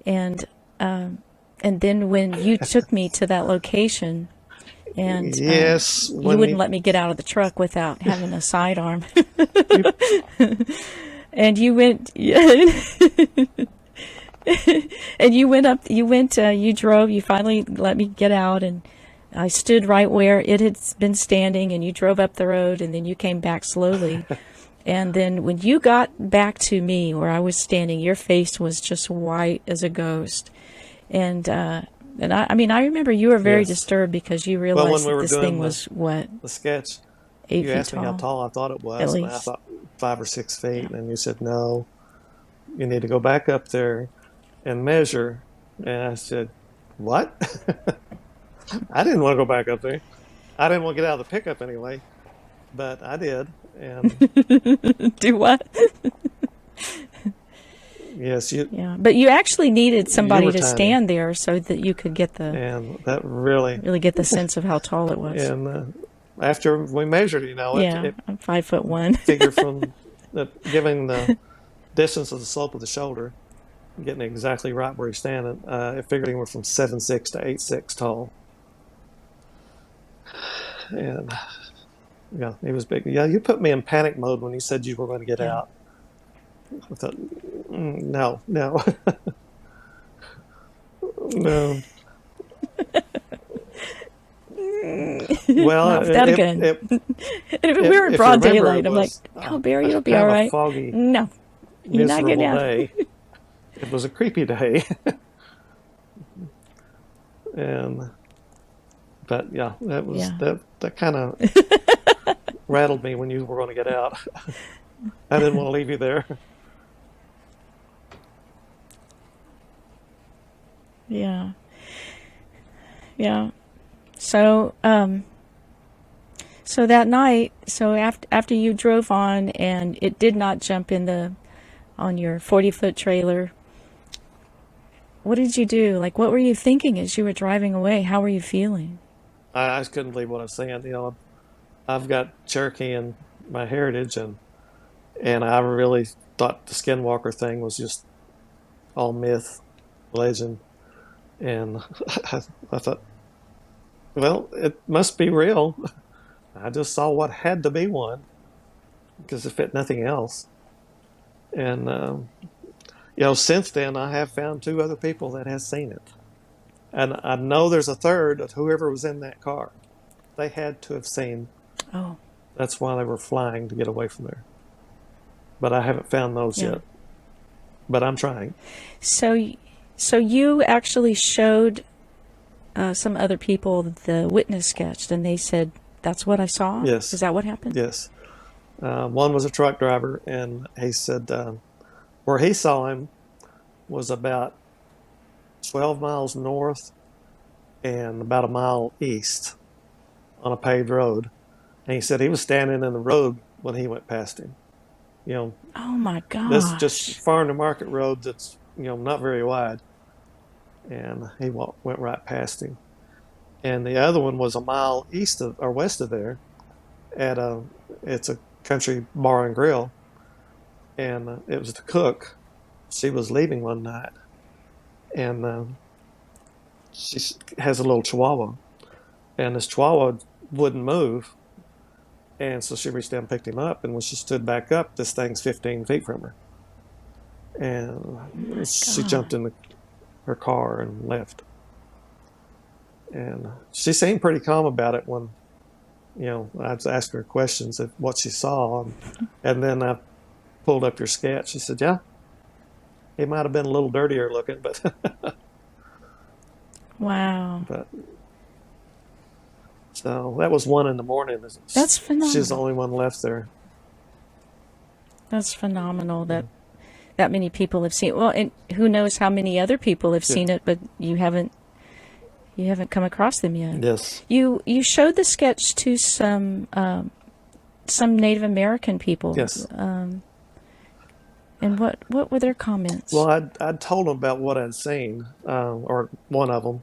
B: and and then when you took me to that location, and
A: yes
B: you
A: when
B: wouldn't let me get out of the truck without having a sidearm,
A: you
B: and you went, and you drove, you finally let me get out, and I stood right where it had been standing, and you drove up the road, and then you came back slowly. And then when you got back to me where I was standing, your face was just white as a ghost. And I remember you were very
A: yes.
B: disturbed because you
A: Well, when
B: realized
A: we
B: that
A: were
B: this thing
A: doing
B: was, what,
A: the sketch,
B: eight
A: you
B: feet
A: asked me how
B: tall,
A: tall I thought it
B: at
A: was, and I
B: least.
A: thought 5 or 6 feet,
B: Yeah.
A: and you said no, you need to go back up there and measure. And I said, what? I didn't want to go back up there. I didn't want to get out of the pickup anyway, but I did. And
B: Do what?
A: yes,
B: Yeah. But you actually needed
A: you
B: somebody
A: were
B: to
A: tiny,
B: stand there so that you could
A: and that really,
B: really get the sense of how tall it was.
A: and after we measured,
B: Yeah,
A: it
B: I'm 5'1".
A: figured from giving the distance of the slope of the shoulder, getting exactly right where he's standing, it figured he went from 7'6" to 8'6" tall, and yeah, he was big. Yeah, you put me in panic mode when you said you were going to get
B: Yeah.
A: out. I thought, no, no, no. Well,
B: Not without a gun. And if we were in
A: if you
B: broad
A: remember, it
B: daylight, I'm like,
A: was
B: "Oh, Barry, you'll be
A: kind
B: all
A: of a
B: right."
A: foggy,
B: No, you're not getting
A: miserable
B: out.
A: day. It was a creepy day, and but yeah,
B: Yeah.
A: that kind of rattled me when you were going to get out. I didn't want to leave you there.
B: Yeah. Yeah. So, so that night, so after you drove on and it did not jump on your 40-foot trailer, what did you do? Like, what were you thinking as you were driving away? How were you feeling?
A: I just couldn't believe what I was saying. I've got Cherokee in my heritage, and I really thought the Skinwalker thing was just all myth, legend, and I thought, well, it must be real. I just saw what had to be one because if it nothing else, and since then I have found 2 other people that has seen it, and I know there's a third of whoever was in that car. They had to have seen.
B: Oh,
A: That's why they were flying to get away from there. But I haven't found those
B: yeah.
A: yet. But I'm trying.
B: So, so you actually showed some other people the witness sketch, and they said, "That's what I saw." Is
A: Yes,
B: that what happened?
A: yes. One was a truck driver, and he said where he saw him was about 12 miles north and about a mile east on a paved road. And he said he was standing in the road when he went past him. You know,
B: Oh my
A: this just
B: gosh.
A: farm to market road that's not very wide, and he went right past him. And the other one was a mile east of or west of there at it's a country bar and grill, and it was the cook. She was leaving one night, and she has a little chihuahua, and this chihuahua wouldn't move, and so she reached down and picked him up, and when she stood back up, this thing's 15 feet from her,
B: Oh
A: and
B: my
A: she
B: God.
A: jumped in her car and left. And she seemed pretty calm about it when I was asking her questions of what she saw, and then I pulled up your sketch. She said, "Yeah, he might have been a little dirtier looking, but
B: Wow.
A: but." So that was 1 in the morning.
B: That's
A: She's the
B: phenomenal.
A: only one left there.
B: That's phenomenal that
A: Mm.
B: that many people have seen. Well, and who knows how many other people have
A: Yeah,
B: seen it, but you haven't You haven't come across them yet.
A: Yes.
B: You showed the sketch to some Native American people.
A: Yes.
B: And what were their comments?
A: Well, I'd told him about what I'd seen, or one of them,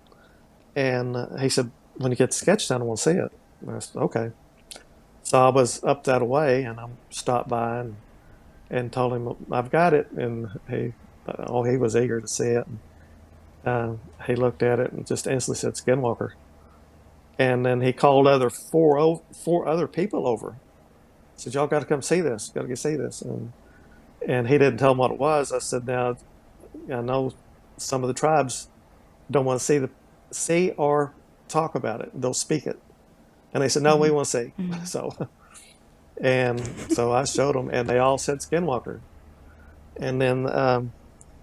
A: and he said, "When you get the sketch done, I want to see it." And I said, "Okay." So I was up that way, and I stopped by and told him I've got it, and he was eager to see it. He looked at it and just instantly said Skinwalker, and then he called four other people over. He said, "Y'all got to come see this. Got to go see this." And he didn't tell them what it was. I said, "Now I know some of the tribes don't want to see or talk about it. They'll speak it." And they said, "No, we want to see."
B: Mm-hmm.
A: So I showed them, and they all said Skinwalker. And then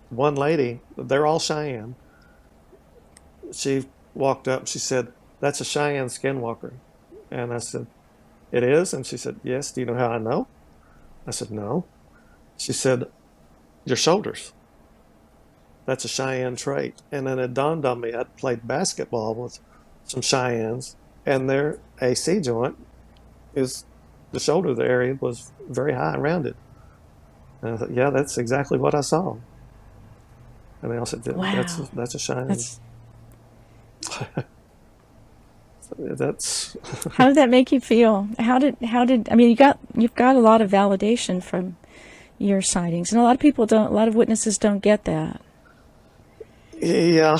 A: one lady, they're all Cheyenne. She walked up. She said, "That's a Cheyenne Skinwalker." And I said, "It is?" And she said, "Yes." "Do you know how I know?" I said, "No." She said, "Your shoulders. That's a Cheyenne trait." And then it dawned on me, I'd played basketball with some Cheyennes, and their AC joint is the shoulder area was very high and rounded. And I thought, yeah, that's exactly what I saw. And they all said,
B: Wow.
A: that's a Cheyenne.
B: That's
A: That's
B: How did that make you feel? How did I mean you've got a lot of validation from your sightings, and a lot of people don't. A lot of witnesses don't get that.
A: yeah.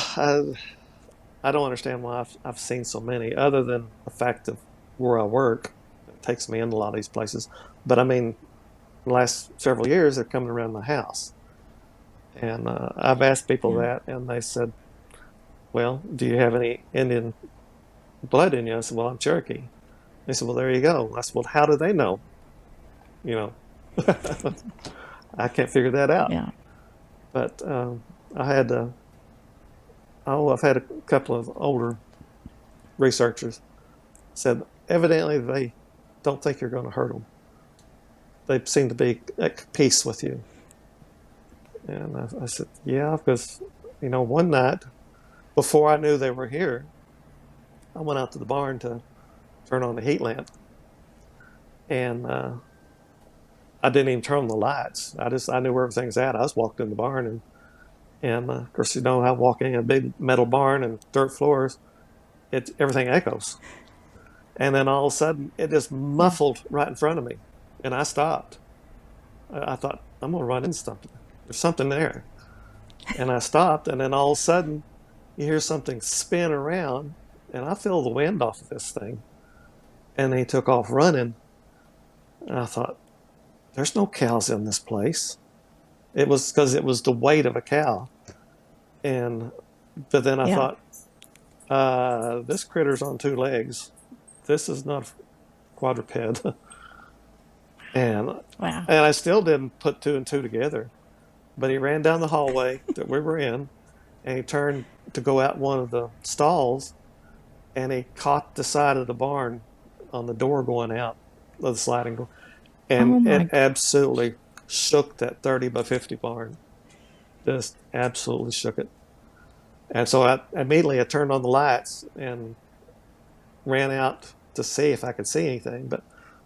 A: I don't understand why I've seen so many, other than the fact of where I work. It takes me into a lot of these places. But I mean, the last several years, they're coming around my house. And I've asked people
B: Yeah.
A: that, and they said, "Well, do you have any Indian blood in you?" I said, "Well, I'm Cherokee." They said, "Well, there you go." I said, "Well, how do they know?" You know, I can't figure that out.
B: Yeah.
A: But I had I've had a couple of older researchers said evidently they don't think you're going to hurt them. They seem to be at peace with you. And I said, "Yeah," because one night before I knew they were here, I went out to the barn to turn on the heat lamp, and I didn't even turn on the lights. I knew where everything's at. I just walked in the barn, and of course, I walk in a big metal barn and dirt floors. Everything echoes, and then all of a sudden, it just
B: Yeah.
A: muffled right in front of me, and I stopped. I thought, I'm going to run into something. There's something there, and I stopped, and then all of a sudden, you hear something spin around, and I feel the wind off of this thing, and he took off running. And I thought, there's no cows in this place. It was because it was the weight of a cow. But then I
B: Yeah.
A: thought, this critter's on two legs. This is not a quadruped. and
B: Wow.
A: and I still didn't put two and two together. But he ran down the hallway that we were in, and he turned to go out one of the stalls, and he caught the side of the barn on the door going out of the sliding door, and
B: Oh
A: it
B: my.
A: absolutely shook that 30 by 50 barn. Just absolutely shook it. And so I turned on the lights and ran out to see if I could see anything. But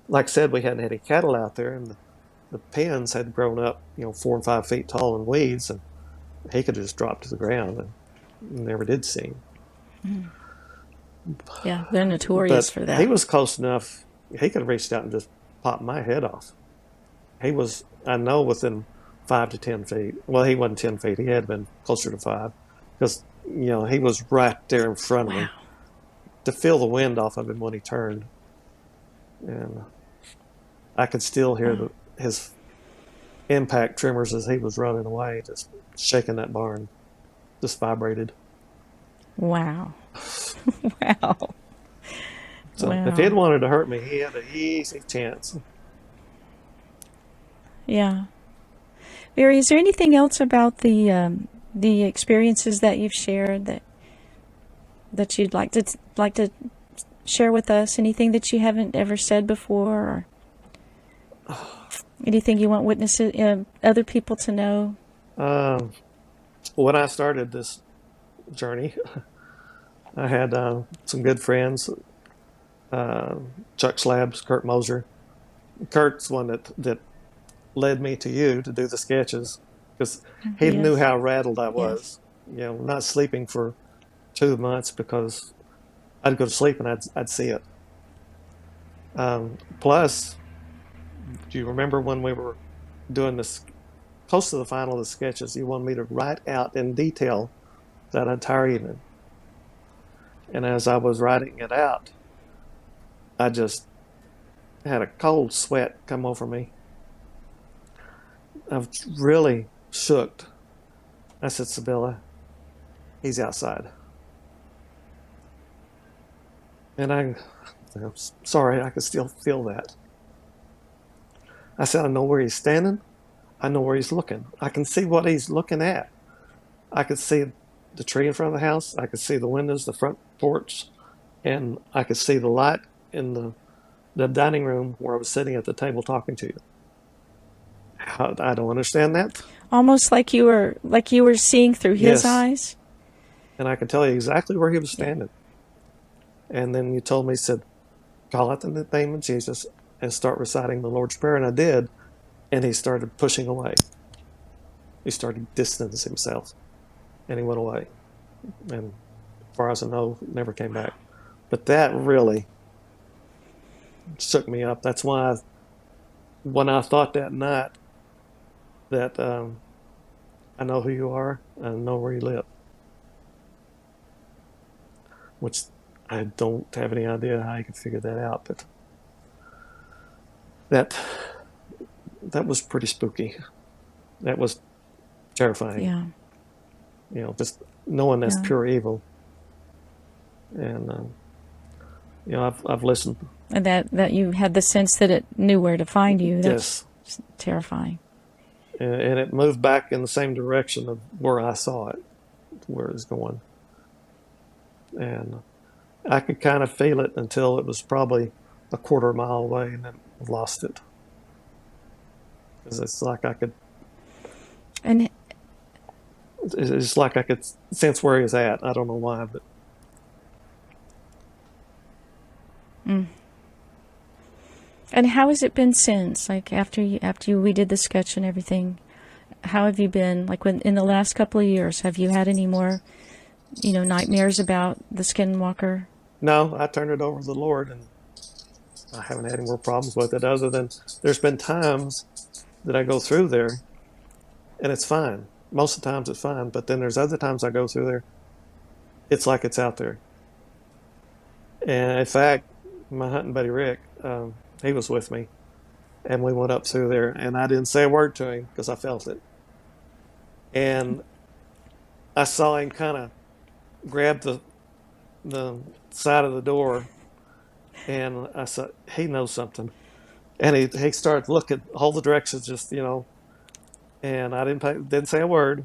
A: like I said, we hadn't had any cattle out there, and the pens had grown up, 4 and 5 feet tall in weeds, and he could have just dropped to the ground, and never did see him.
B: Yeah, they're notorious
A: But
B: for
A: he
B: that.
A: was close enough. He could have reached out and just popped my head off. He was, I know, within 5 to 10 feet. Well, he wasn't 10 feet. He had been closer to 5, because he was right there in front of
B: Wow.
A: me to feel the wind off of him when he turned, and I could still hear
B: Wow.
A: his impact tremors as he was running away, just shaking that barn, just vibrated.
B: Wow. Wow.
A: So if he had
B: Wow.
A: wanted to hurt me, he had an easy chance.
B: Yeah. Barry, is there anything else about the experiences that you've shared that you'd like to share with us? Anything that you haven't ever said before, or anything you want witnesses, other people to know?
A: Um, when I started this journey, I had some good friends, uh, Chuck Slabs, Kurt Moser. Kurt's one that led me to you to do the sketches because he knew
B: Yes.
A: how rattled I
B: Yes.
A: was. Not sleeping for 2 months because I'd go to sleep and I'd see it. Plus, do you remember when we were doing this close to the final of the sketches? You wanted me to write out in detail that entire evening, and as I was writing it out, I just had a cold sweat come over me. I was really shook. I said, Sibylla, he's outside. And I'm sorry, I could still feel that. I said, I know where he's standing. I know where he's looking. I can see what he's looking at. I could see the tree in front of the house. I could see the windows, the front porch, and I could see the light in the dining room where I was sitting at the table talking to you. I don't understand that.
B: Almost like you were seeing through his
A: Yes.
B: eyes.
A: And I could tell you exactly where he was
B: Yeah.
A: standing. And then you told me, said, call out the name of Jesus and start reciting the Lord's Prayer. And I did. And he started pushing away. He started distancing himself. And he went away. And as far as I know, never came back. But that really shook me up. That's why when I thought that night that I know who you are, I know where you live, which I don't have any idea how you could figure that out. But that that was pretty spooky. That was terrifying.
B: Yeah.
A: Just knowing that's
B: Yeah.
A: pure evil. And I've listened.
B: And that you had the sense that it knew where to find you. That's
A: Yes,
B: terrifying.
A: and it moved back in the same direction of where I saw it, where it was going, and I could kind of feel it until it was probably a quarter mile away, and then lost it. Because it's like I could,
B: And
A: it's like I could sense where he was at. I don't know why, but
B: and how has it been since? Like we did the sketch and everything. How have you been? Like in the last couple of years, have you had any more, nightmares about the Skinwalker?
A: no, I turned it over to the Lord, and I haven't had any more problems with it. Other than there's been times that I go through there, and it's fine. Most of the times it's fine, but then there's other times I go through there, it's like it's out there. And in fact, my hunting buddy Rick, he was with me, and we went up through there, and I didn't say a word to him because I felt it. And I saw him kind of grab the side of the door, and I said, he knows something. And he started looking all the directions, just and I didn't say a word.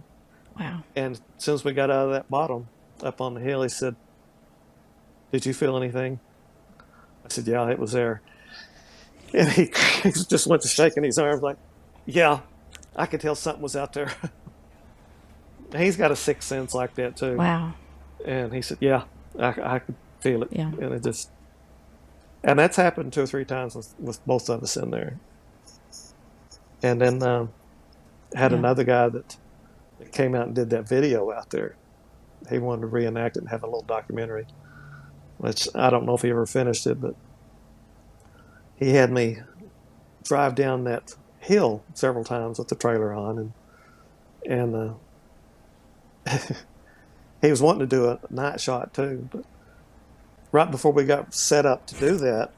B: Wow.
A: And as soon as we got out of that bottom up on the hill, he said, "Did you feel anything?" I said, "Yeah, it was there." And he just went to shaking his arms like, "Yeah, I could tell something was out there." He's got a sixth sense like that too.
B: Wow.
A: And he said, "Yeah, I could feel it."
B: Yeah.
A: And that's happened 2 or 3 times with both of us in there. And then had
B: Yeah.
A: another guy that came out and did that video out there. He wanted to reenact it and have a little documentary, which I don't know if he ever finished it, but he had me drive down that hill several times with the trailer on, and he was wanting to do a night shot too. But right before we got set up to do that,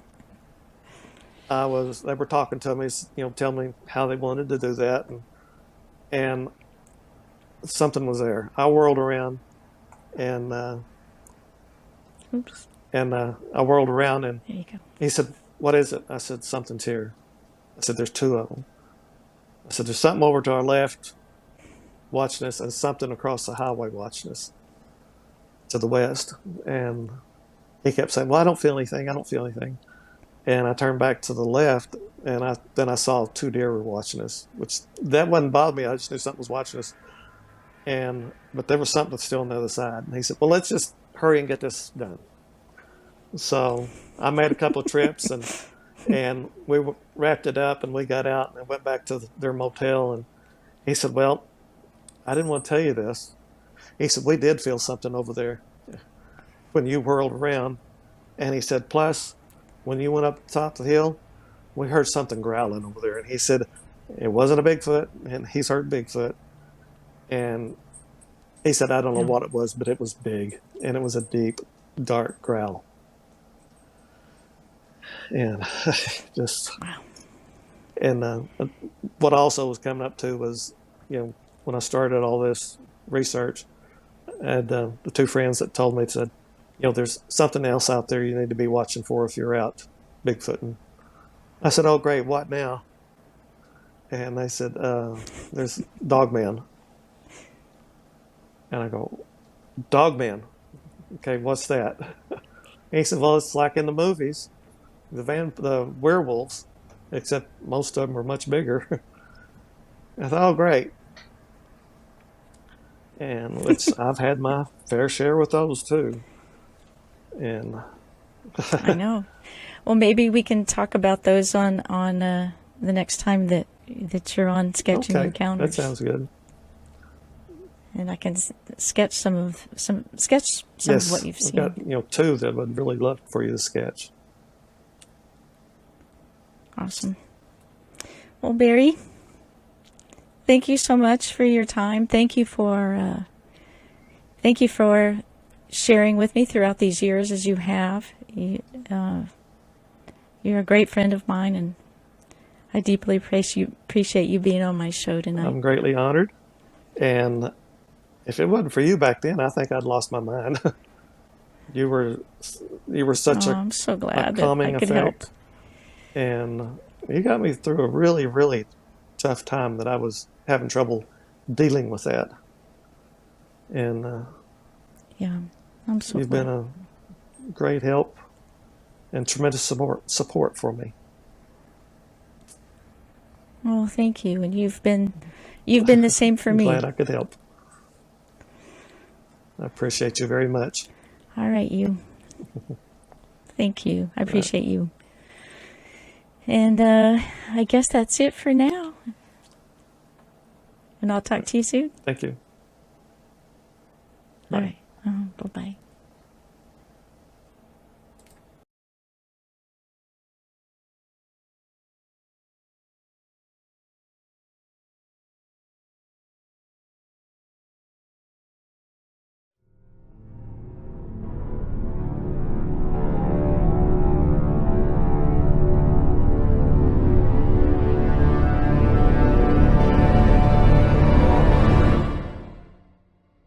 A: they were talking to me, telling me how they wanted to do that, and something was there. I whirled around, and
B: Oops.
A: I whirled around, and
B: There you go.
A: he said, "What is it?" I said, "Something's here." I said, "There's two of them." I said, "There's something over to our left watching us, and something across the highway watching us to the west." And he kept saying, "Well, I don't feel anything. I don't feel anything." And I turned back to the left, and I saw two deer were watching us, which that wouldn't bother me. I just knew something was watching us. But there was something still on the other side. And he said, "Well, let's just hurry and get this done. So I made a couple of trips, and we wrapped it up, and we got out and went back to their motel. And he said, "Well, I didn't want to tell you this." He said, "We did feel something over there when you whirled around." And he said, "Plus, when you went up the top of the hill, we heard something growling over there." And he said, "It wasn't a Bigfoot," and he's heard Bigfoot. And he said, "I don't know
B: Yeah.
A: what it was, but it was big, and it was a deep, dark growl." And just,
B: Wow.
A: and what also was coming up too was, when I started all this research, I had the two friends that told me, said, "There's something else out there you need to be watching for if you're out Bigfooting." I said, "Oh, great, what now?" And they said, "There's Dogman." And I go, "Dogman? Okay, what's that?" And he said, "Well, it's like in the movies, the werewolves, except most of them are much bigger." I thought, "Oh, great." And I've had my fair share with those too. And
B: I know. Well, maybe we can talk about those on the next time that you're on Sketching
A: okay, that
B: Encounters,
A: sounds good.
B: and I can sketch some of what
A: Yes,
B: you've
A: I've got
B: seen.
A: two that I would really love for you to sketch.
B: Awesome. Well, Barry, thank you so much for your time. Thank you for sharing with me throughout these years as you have. You're a great friend of mine, and I deeply appreciate you being on my show tonight.
A: I'm greatly honored. And if it wasn't for you back then, I think I'd lost my mind. you were such
B: Oh, I'm so
A: a
B: glad that I
A: calming
B: could help.
A: effect, and you got me through a really, really tough time that I was having trouble dealing with that. And
B: Yeah, I'm so
A: you've
B: glad.
A: been a great help and tremendous support for me.
B: Well, thank you, and you've been the same for
A: I'm
B: me.
A: glad I could help. I appreciate you very much.
B: All right, you. Thank you. I appreciate you. And I guess that's it for now. And I'll talk to you soon.
A: Thank you.
B: All right. Bye-bye.